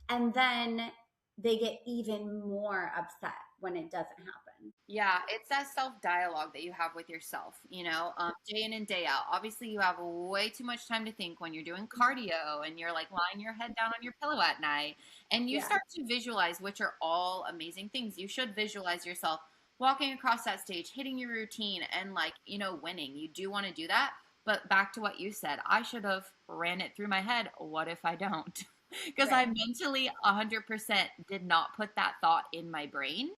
And then they get even more upset when it doesn't happen. Yeah, it's that self dialogue that you have with yourself, day in and day out. Obviously, you have way too much time to think when you're doing cardio and you're like lying your head down on your pillow at night, and you Yeah. start to visualize, which are all amazing things. You should visualize yourself walking across that stage, hitting your routine, and like, winning. You do want to do that. But back to what you said, I should have ran it through my head. What if I don't? Because I Right. mentally 100% did not put that thought in my brain.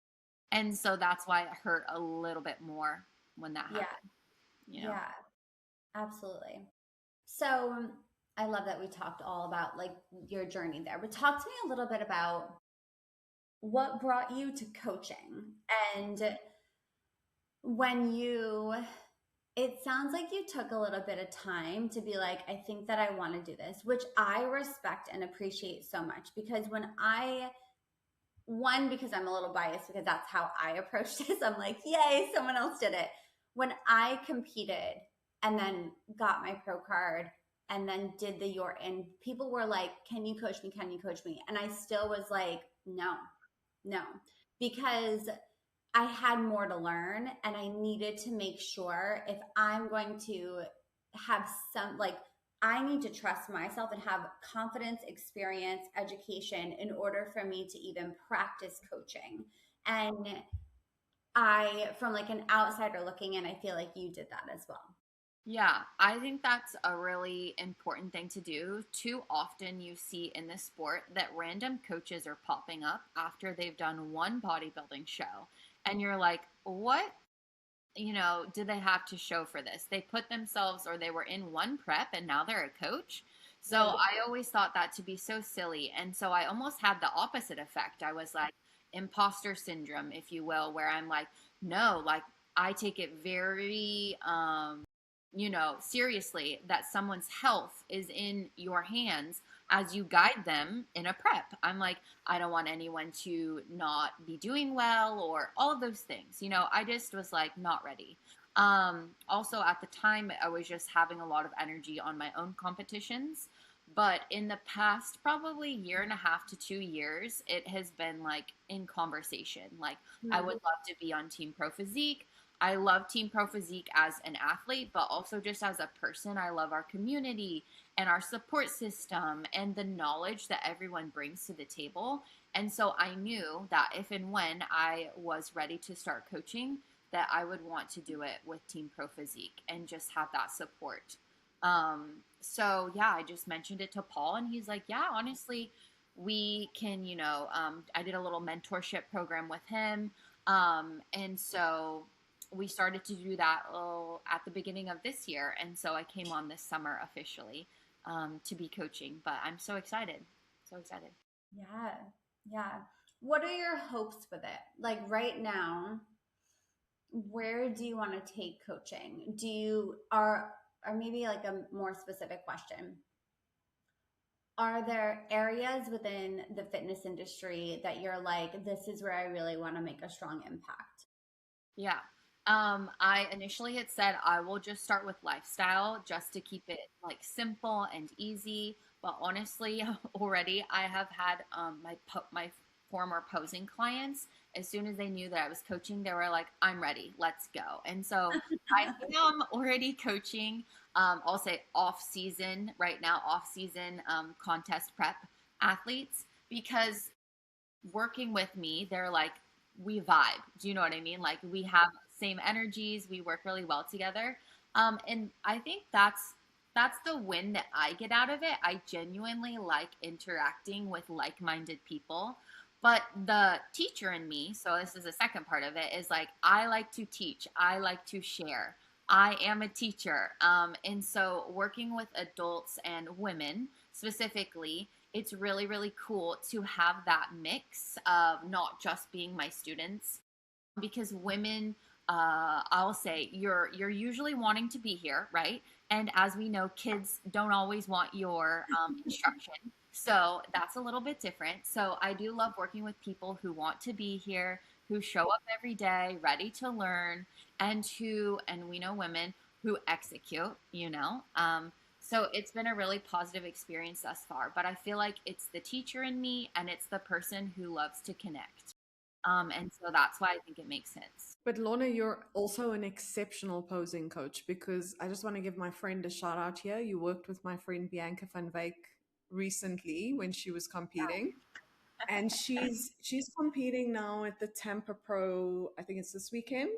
And so that's why it hurt a little bit more when that Yeah. happened. Yeah, absolutely. So I love that we talked all about like your journey there, but talk to me a little bit about what brought you to coaching, and when you, it sounds like you took a little bit of time to be like, I think that I want to do this, which I respect and appreciate so much, because because I'm a little biased because that's how I approached this. I'm like, yay, someone else did it. When I competed and then got my pro card and then did the Yorton, people were like, can you coach me? Can you coach me? And I still was like, no, because I had more to learn and I needed to make sure if I'm going to have some, like, I need to trust myself and have confidence, experience, education in order for me to even practice coaching. And from like an outsider looking in, I feel like you did that as well. Yeah, I think that's a really important thing to do. Too often you see in this sport that random coaches are popping up after they've done one bodybuilding show. And you're like, what, do they have to show for this? They put themselves, or they were in one prep and now they're a coach. So I always thought that to be so silly. And so I almost had the opposite effect. I was like, imposter syndrome, if you will, where I'm like, no, like I take it very, seriously that someone's health is in your hands as you guide them in a prep. I'm like, I don't want anyone to not be doing well or all of those things. I just was like not ready. Also at the time, I was just having a lot of energy on my own competitions. But in the past, probably year and a half to 2 years, it has been like in conversation. Like, I would love to be on Team Pro Physique. I love Team Pro Physique as an athlete, but also just as a person. I love our community and our support system and the knowledge that everyone brings to the table. And so I knew that if and when I was ready to start coaching, that I would want to do it with Team Pro Physique and just have that support. So yeah, I just mentioned it to Paul, and he's like, yeah, honestly, we can, I did a little mentorship program with him. And so we started to do that at the beginning of this year. And so I came on this summer officially to be coaching, but I'm so excited. So excited. Yeah. Yeah. What are your hopes with it? Like right now, where do you want to take coaching? Do you are or maybe like a more specific question. Are there areas within the fitness industry that you're like, this is where I really want to make a strong impact? Yeah. I initially had said I will just start with lifestyle just to keep it like simple and easy. But honestly, already I have had my former posing clients. As soon as they knew that I was coaching, they were like, "I'm ready. Let's go." And so I am already coaching. I'll say off season right now, off season contest prep athletes because working with me, they're like, we vibe. Do you know what I mean? Like we have same energies, we work really well together. And I think that's the win that I get out of it. I genuinely like interacting with like-minded people. But the teacher in me, so this is the second part of it, is like I like to teach, I like to share. I am a teacher. And so working with adults and women specifically, it's really, really cool to have that mix of not just being my students because women, I'll say you're usually wanting to be here, right? And as we know, kids don't always want your instruction. So that's a little bit different. So I do love working with people who want to be here, who show up every day, ready to learn, and we know women who execute, so it's been a really positive experience thus far. But I feel like it's the teacher in me and it's the person who loves to connect. And so that's why I think it makes sense. But Lorna, you're also an exceptional posing coach because I just want to give my friend a shout out here. You worked with my friend Bianca van Wyk recently when she was competing. And she's competing now at the Tampa Pro, I think it's this weekend.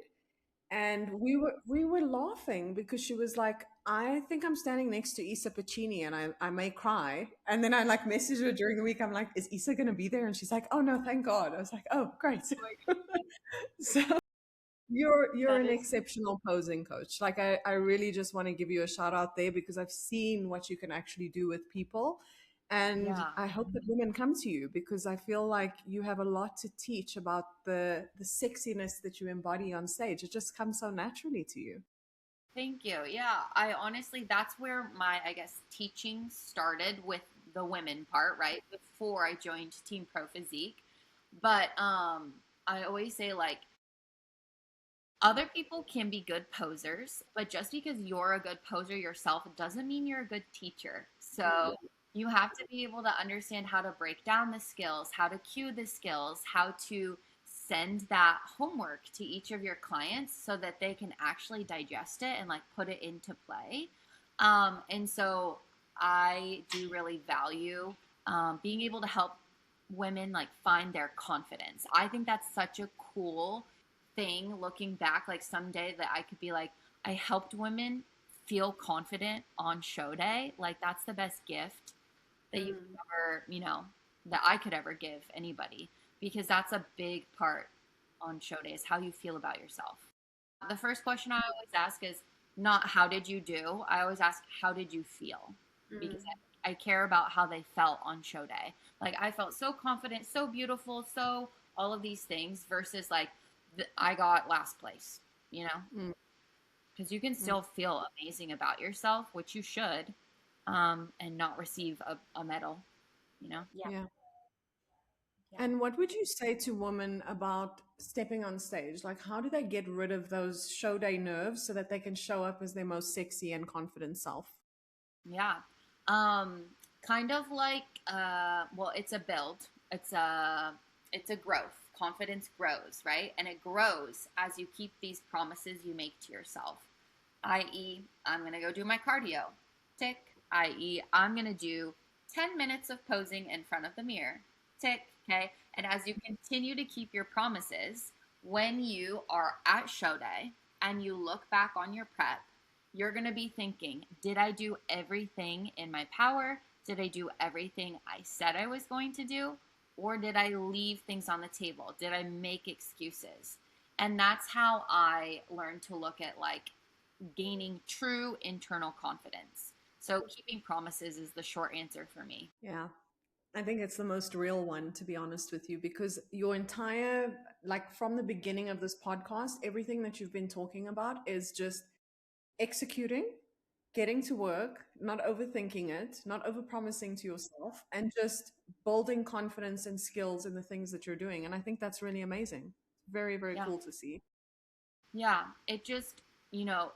And we were laughing because she was like, I think I'm standing next to Isa Pacini and I may cry. And then I like messaged her during the week. I'm like, is Isa gonna be there? And she's like, oh no, thank God. I was like, oh great. So you're That an is, exceptional posing coach. Like I really just want to give you a shout out there because I've seen what you can actually do with people. And yeah. I hope that women come to you because I feel like you have a lot to teach about the sexiness that you embody on stage. It just comes so naturally to you. Thank you. Yeah. I honestly, that's where my, I guess, teaching started with the women part, right? Before I joined Team Pro Physique. But I always say, like, other people can be good posers, but just because you're a good poser yourself doesn't mean you're a good teacher. So you have to be able to understand how to break down the skills, how to cue the skills, how to send that homework to each of your clients so that they can actually digest it and like put it into play. And so I do really value being able to help women like find their confidence. I think that's such a cool thing looking back, like someday that I could be like, I helped women feel confident on show day. Like that's the best gift that you could ever, that I could ever give anybody because that's a big part on show days, how you feel about yourself. The first question I always ask is not how did you do? I always ask how did you feel? Because I care about how they felt on show day. Like I felt so confident, so beautiful, so all of these things versus like I got last place, Mm, because you can mm. still feel amazing about yourself, which you should, and not receive a medal. Yeah. Yeah. Yeah. And what would you say to women about stepping on stage? Like, how do they get rid of those show day nerves so that they can show up as their most sexy and confident self? Yeah. Um, kind of like well, it's a build. It's a growth. Confidence grows, right? And it grows as you keep these promises you make to yourself. I.e., I'm gonna go do my cardio. Tick. I.e., I'm gonna do 10 minutes of posing in front of the mirror. Tick. Okay. And as you continue to keep your promises, when you are at show day and you look back on your prep, you're going to be thinking, did I do everything in my power? Did I do everything I said I was going to do? Or did I leave things on the table? Did I make excuses? And that's how I learned to look at like gaining true internal confidence. So keeping promises is the short answer for me. Yeah. I think it's the most real one, to be honest with you, because your entire, like from the beginning of this podcast, everything that you've been talking about is just executing, getting to work, not overthinking it, not overpromising to yourself, and just building confidence and skills in the things that you're doing. And I think that's really amazing. Very, very Yeah. cool to see. Yeah, it just,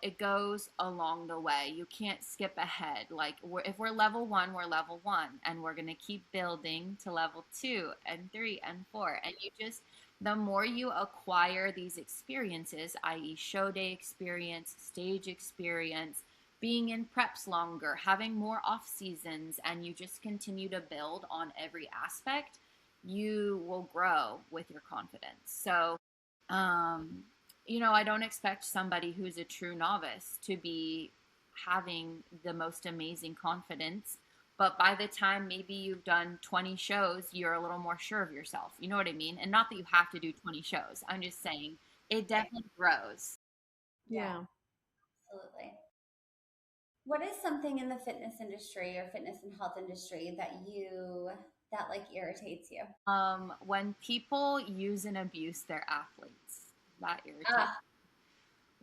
it goes along the way. You can't skip ahead. Like, if we're level one, we're level one, and we're going to keep building to level two and three and four. And the more you acquire these experiences, i.e., show day experience, stage experience, being in preps longer, having more off seasons, and you just continue to build on every aspect, you will grow with your confidence. So, um, I don't expect somebody who's a true novice to be having the most amazing confidence. But by the time maybe you've done 20 shows, you're a little more sure of yourself. You know what I mean? And not that you have to do 20 shows. I'm just saying it definitely grows. Yeah, Yeah. absolutely. What is something in the fitness industry or fitness and health industry that like irritates you? When people use and abuse their athletes, that irritates. Ah,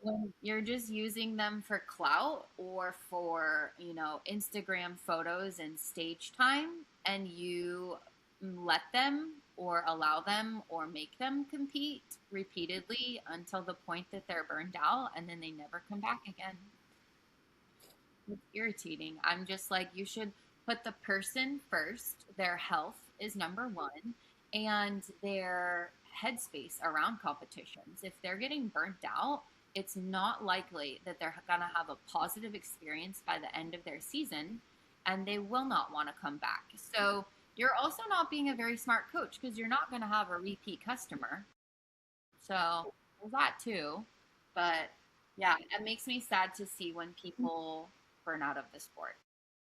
When you're just using them for clout or for, Instagram photos and stage time, and you let them or allow them or make them compete repeatedly until the point that they're burned out and then they never come back again. It's irritating. I'm just like, you should put the person first. Their health is number one, and their headspace around competitions. If they're getting burnt out, it's not likely that they're going to have a positive experience by the end of their season, and they will not want to come back. So you're also not being a very smart coach because you're not going to have a repeat customer. So there's that too. But yeah, it makes me sad to see when people burn out of the sport.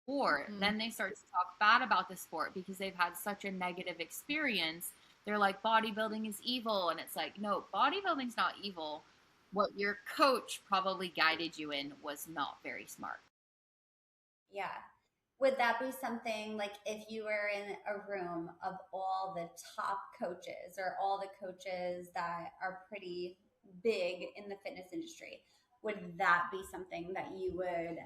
Or then they start to talk bad about the sport because they've had such a negative experience. They're like, bodybuilding is evil. And it's like, no, bodybuilding's not evil. What your coach probably guided you in was not very smart. yeah. Would that be something like if you were in a room of all the top coaches or all the coaches that are pretty big in the fitness industry? Would that be something that you would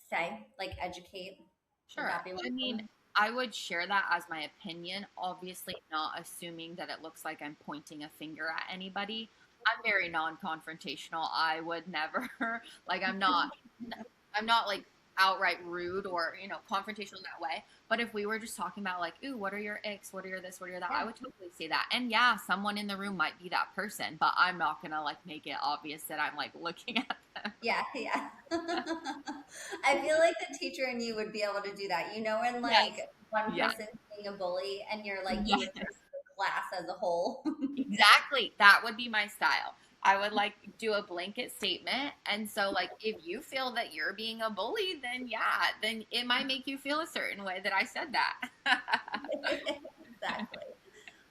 say, like educate? Would Sure. that be one I of mean, them? I would share that as my opinion, obviously not assuming that it looks like I'm pointing a finger at anybody. I'm very non-confrontational. I would never like I'm not like outright rude or, confrontational in that way. But if we were just talking about like, ooh, what are your icks? What are your this? What are your that? Yeah. I would totally say that. And yeah, someone in the room might be that person, but I'm not gonna like make it obvious that I'm like looking at them. Yeah, yeah. I feel like the teacher in you would be able to do that. When Yes. like one Yeah. person's being a bully and you're like you Yes. address the class as a whole. Exactly. That would be my style. I would like do a blanket statement. And so like if you feel that you're being a bully, then yeah, then it might make you feel a certain way that I said that. Exactly.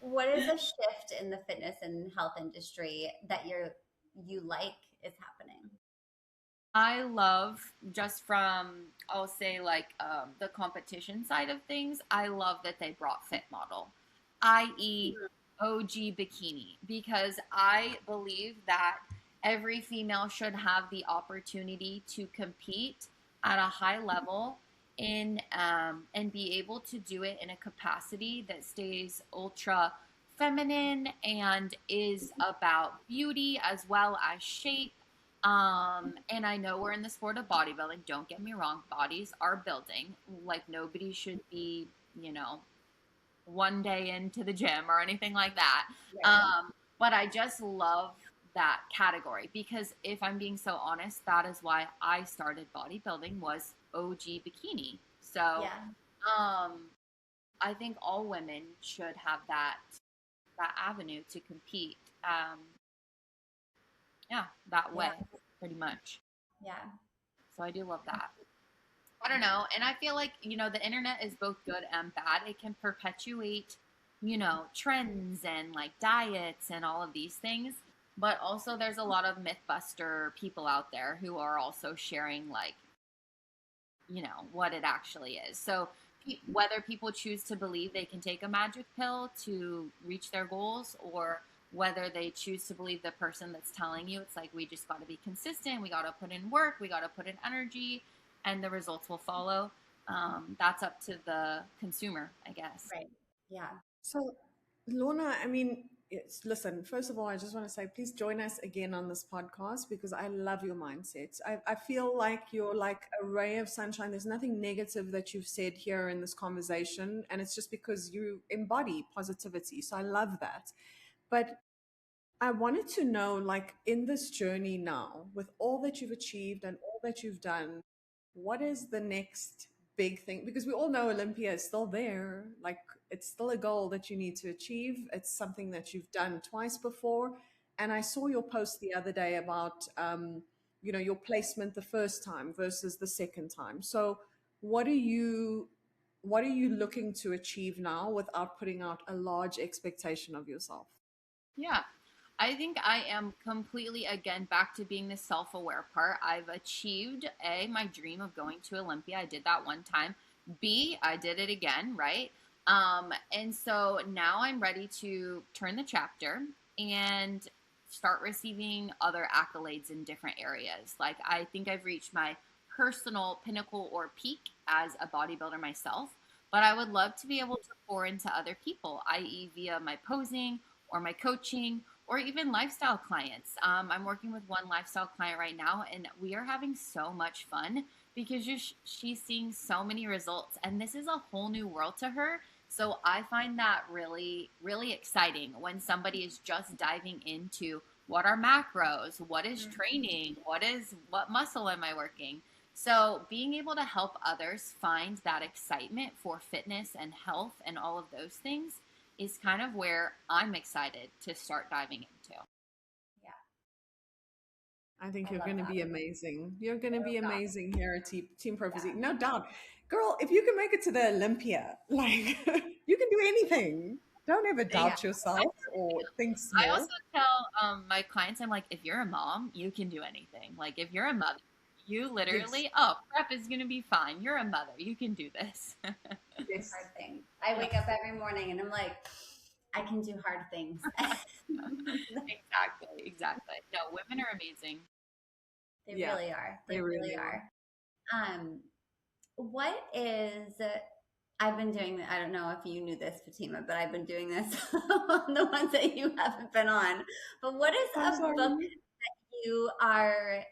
What is a shift in the fitness and health industry that you like is happening? I love just from I'll say like the competition side of things. I love that they brought Fit Model, i.e., OG Bikini, because I believe that every female should have the opportunity to compete at a high level in and be able to do it in a capacity that stays ultra feminine and is about beauty as well as shape, and I know we're in the sport of bodybuilding. Don't get me wrong, bodies are building. Like nobody should be, you know, one day into the gym or anything like that. Right. But I just love that category because if I'm being so honest, that is why I started bodybuilding was OG bikini. So, Yeah. um, I think all women should have that avenue to compete. Yeah, that way, Yeah. pretty much. Yeah. So I do love that. I don't know. And I feel like, the internet is both good and bad. It can perpetuate, trends and like diets and all of these things. But also, there's a lot of mythbuster people out there who are also sharing, like, what it actually is. So, whether people choose to believe they can take a magic pill to reach their goals, or whether they choose to believe the person that's telling you, it's like, we just got to be consistent, we got to put in work, we got to put in energy, and the results will follow. That's up to the consumer, I guess. Right. Yeah. So, Lorna, I mean, listen, first of all, I just want to say, please join us again on this podcast because I love your mindset. I feel like you're like a ray of sunshine. There's nothing negative that you've said here in this conversation. And it's just because you embody positivity. So I love that. But I wanted to know, like, in this journey now, with all that you've achieved and all that you've done, what is the next big thing? Because we all know Olympia is still there. Like, it's still a goal that you need to achieve. It's something that you've done twice before. And I saw your post the other day about, your placement the first time versus the second time. So, what are you, what are you looking to achieve now without putting out a large expectation of yourself? Yeah. I think I am completely, again, back to being the self aware part. I've achieved my dream of going to Olympia. I did that one time. B, I did it again, right? And so now I'm ready to turn the chapter and start receiving other accolades in different areas. Like, I think I've reached my personal pinnacle or peak as a bodybuilder myself, but I would love to be able to pour into other people, i.e., via my posing or my coaching or even lifestyle clients. I'm working with one lifestyle client right now, and we are having so much fun because she's seeing so many results, and this is a whole new world to her. So I find that really, really exciting when somebody is just diving into what are macros, what is training, what muscle am I working. So being able to help others find that excitement for fitness and health and all of those things is kind of where I'm excited to start diving into. Yeah. I think I you're love going to that. be amazing. You're going to Oh be God. amazing here at Team Prophecy. Yeah. No doubt. Girl, if you can make it to the Olympia, like you can do anything. Don't ever Thank Yeah. doubt I, yourself or think I also small. tell my clients, I'm like, if you're a mom, you can do anything. Like, if you're a mother, you Yes. literally, oh, prep is going to be fine. You're a mother. You can do this. Do Yes. hard things. I Yeah. wake up every morning and I'm like, I can do hard things. Exactly. Exactly. No, women are amazing. They Yeah. really are. They They really really are. are. Um, what is I've been doing, I don't know if you knew this, Fatima, but I've been doing this on the ones that you haven't been on. But what is I'm a book sorry. you are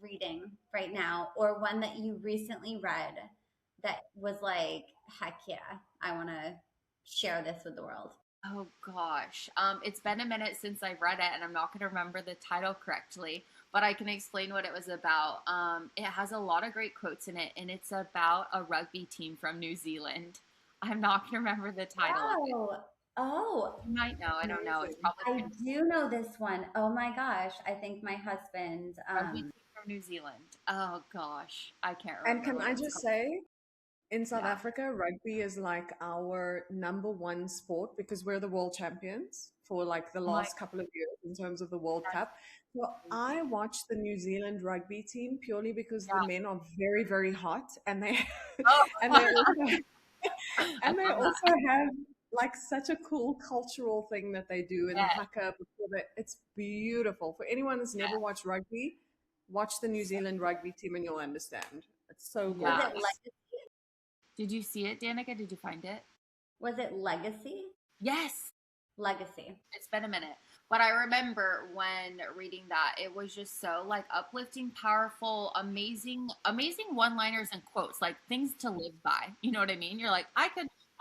reading right now, or one that you recently read that was like, heck yeah, I want to share this with the world? Oh gosh. It's been a minute since I read it, and I'm not going to remember the title correctly, but I can explain what it was about. It has a lot of great quotes in it, and it's about a rugby team from New Zealand. I'm not going to remember the title of it. Oh, oh, You might know. I don't know. It's Amazing. probably I pretty do know this one. Oh my gosh. I think my husband, rugby team from New Zealand. Oh gosh, I can't And remember can what I it was just called. say, in South Yeah. Africa, rugby is like our number one sport because we're the world champions for like the Oh my, last couple of years in terms of the World that's Cup. So I amazing. watch the New Zealand rugby team purely because the Yeah. men are very, very hot and they Oh, and they also I and they love also that. have like such a cool cultural thing that they do in the Yeah. haka before that. It's beautiful. For anyone that's never watched rugby, watch the New Zealand rugby team and you'll understand. It's so was Yeah. it gorgeous. Did you see it, Danica? Did you find it? Legacy? Yes. Legacy. It's been a minute. But I remember when reading that, it was just so like uplifting, powerful, amazing, amazing one-liners and quotes, like things to live by. You know what I mean? You're like, my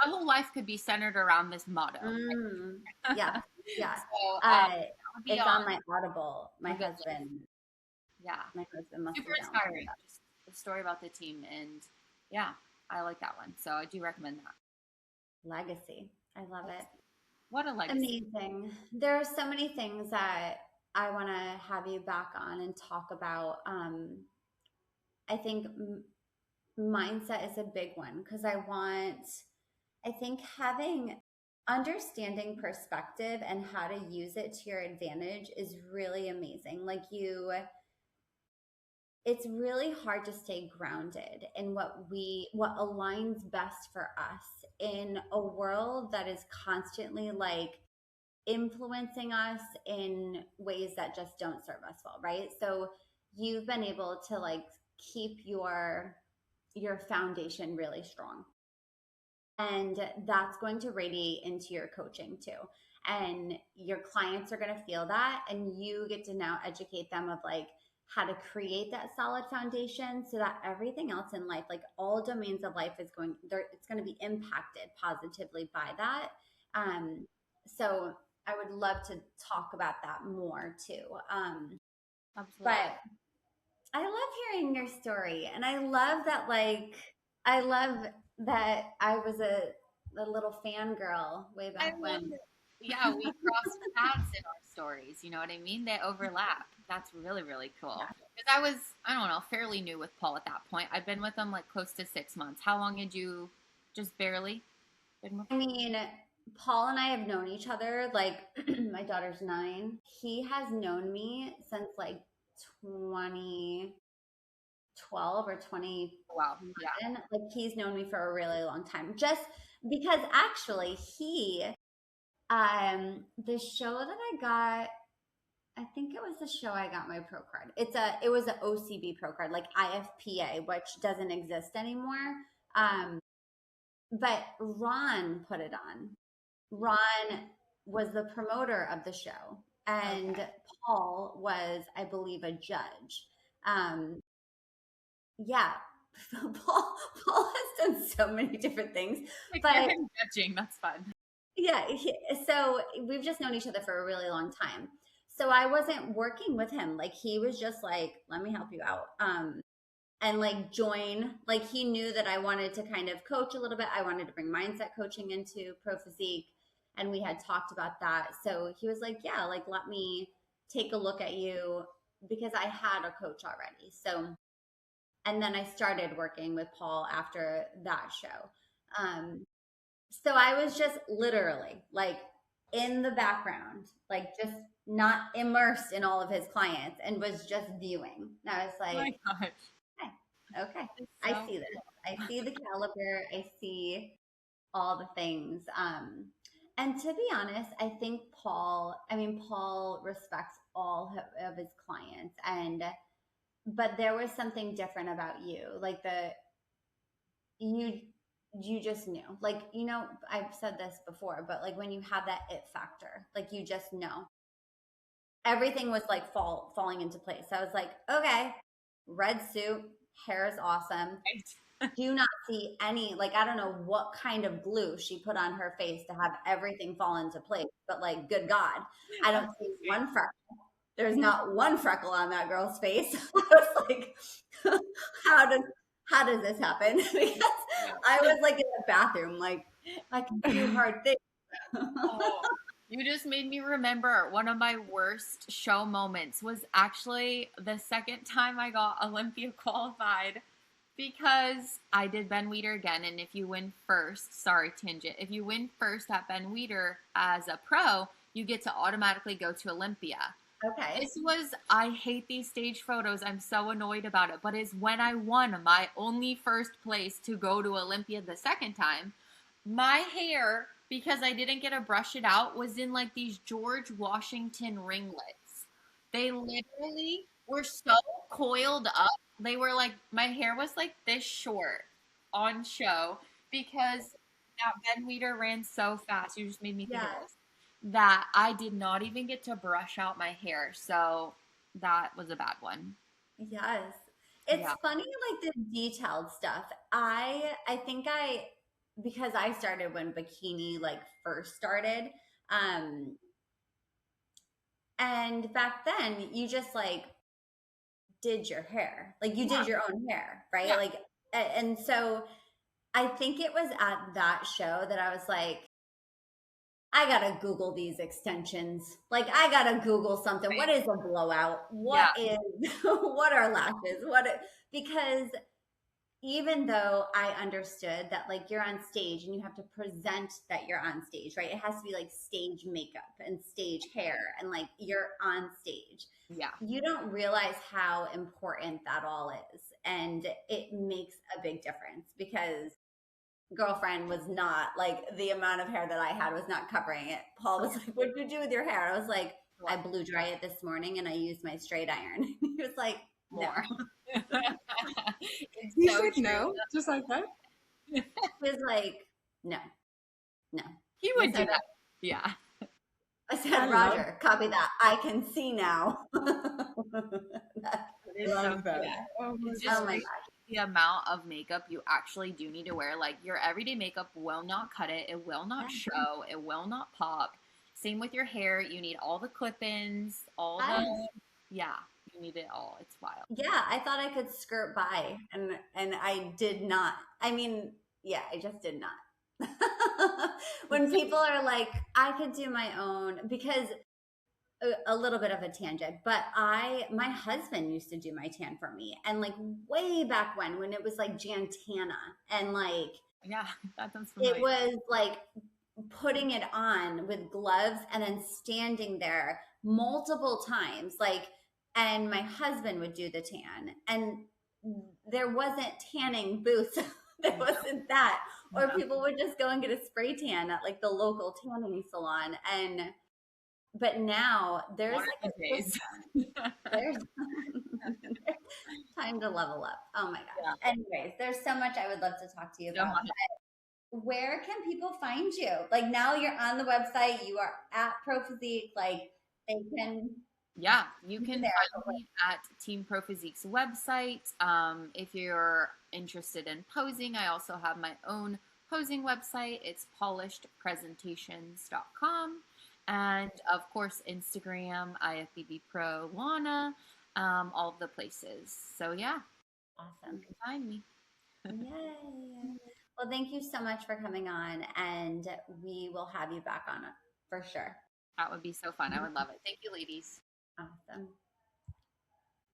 whole life could be centered around this motto. Mm, yeah, yeah. So that would be It's on on my Audible. a good list. Yeah. My husband must Super have downloaded inspiring. Just the story about the team. And yeah, I like that one. So I do recommend that. that. Legacy. I love it. What a legacy. Amazing. There are so many things that I want to have you back on and talk about. I think mindset is a big one because I think having understanding perspective and how to use it to your advantage is really amazing. Like it's really hard to stay grounded in what aligns best for us in a world that is constantly like influencing us in ways that just don't serve us well, right? So you've been able to like keep your foundation really strong, and that's going to radiate into your coaching too, and your clients are going to feel that, and you get to now educate them of like how to create that solid foundation so that everything else in life, like all domains of life, is going there, it's going to be impacted positively by that. So I would love to talk about that more too. Absolutely. But I love hearing your story, and I love that I love that I was a little fangirl way I back love when. it. Yeah, we cross paths in our stories. You know what I mean? They overlap. That's really, really cool. Because I was, I don't know, fairly new with Paul at that point. I've been with him like close to 6 months. How long had you just barely been with I mean, Paul and I have known each other like my daughter's 9. He has known me since like 2012 or Wow. Yeah. 2011. Like he's known me for a really long time. Just because actually the show that I got, I think it was the show I got my pro card. It was an OCB pro card, like IFPA, which doesn't exist anymore. But Ron put it on. Ron was the promoter of the show, and Okay. Paul was, I believe, a judge. Um, yeah, Paul has done so many different things, Like you're but him judging. That's fun. yeah, so we've just known each other for a really long time. So I wasn't working with him. Like he was just like, let me help you out. And like join, like he knew that I wanted to kind of coach a little bit. I wanted to bring mindset coaching into pro physique. And we had talked about that. So he was like, yeah, like let me take a look at you because I had a coach already. So, and then I started working with Paul after that show. Um, so I was just literally like in the background, like just not immersed in all of his clients and was just viewing. And I was Oh my like, gosh. okay, It's I so see this. cool. I see the caliber. I see all the things. And to be honest, I think Paul respects all of his clients, but there was something different about you, like you you just knew, like I've said this before, but like when you have that it factor, like you just know everything was like falling into place. I was like, okay, red suit, hair is awesome. Right. Do not see any, like I don't know what kind of glue she put on her face to have everything fall into place, but like good God, I don't see one freckle. There's not one freckle on that girl's face. I was like, how does how does this happen? Because I was like in the bathroom, like I can do hard things. Oh, you just made me remember one of my worst show moments was actually the second time I got Olympia qualified because I did Ben Weeder again. And if you win first, sorry, tangent, if you win first at Ben Weeder as a pro, you get to automatically go to Olympia. Okay. This was, I hate these stage photos. I'm so annoyed about it. But it's when I won my only first place to go to Olympia the second time. My hair, because I didn't get to brush it out, was in like these George Washington ringlets. They literally were so coiled up. They were like, my hair was like this short on show because that Ben Weeder ran so fast. You just made me think of Yes. this. That I did not even get to brush out my hair. So that was a bad one. Yes. It's Yeah. funny, like the detailed stuff. I think because I started when bikini like first started. Um, and back then you just like did your hair. Like you did Yeah. your own hair, right? Yeah. Like and so I think it was at that show that I was like, I gotta Google these extensions. Like I gotta Google something. What is a blowout? Yeah. What are lashes? Because even though I understood that like you're on stage and you have to present that you're on stage, right? It has to be like stage makeup and stage hair and like you're on stage. Yeah. You don't realize how important that all is. And it makes a big difference because girlfriend was not like the amount of hair that I had was not covering it. Paul was like, "What did you do with your hair?" I was like, "I blew dry it this morning and I used my straight iron." He was like, "No." More. He said no, just like that. He was like, "No, no." He would do that. Yeah. I said, "Roger, copy that. I can see now." It's so that. good. Oh my It's just my like gosh. the amount of makeup you actually do need to wear. Like your everyday makeup will not cut it. It will not show. It will not pop. Same with your hair. You need all the clip-ins, all the yeah. You need it all. It's wild. Yeah, I thought I could skirt by and I did not. I mean, yeah, I just did not. When people are like, I could do my own because a little bit of a tangent, but my husband used to do my tan for me and like way back when it was like Jantana and like Yeah, that sounds familiar. it was like putting it on with gloves and then standing there multiple times like and my husband would do the tan and there wasn't tanning booths. There wasn't that or people would just go and get a spray tan at like the local tanning salon and but now there's like there's time to level up. Oh my gosh. Yeah. Anyways, there's so much I would love to talk to you So about. much. Where can people find you? Like now you're on the website, you are at Pro Physique, like they can Yeah, you can there. find me at Team Pro Physique's website. If you're interested in posing, I also have my own posing website. It's polishedpresentations.com. And of course, Instagram, IFBB Pro Lawna, all of the places. So yeah, Awesome. you can find me. Yay. Well, thank you so much for coming on and we will have you back on it for sure. That would be so fun. I would love it. Thank you, ladies. Awesome.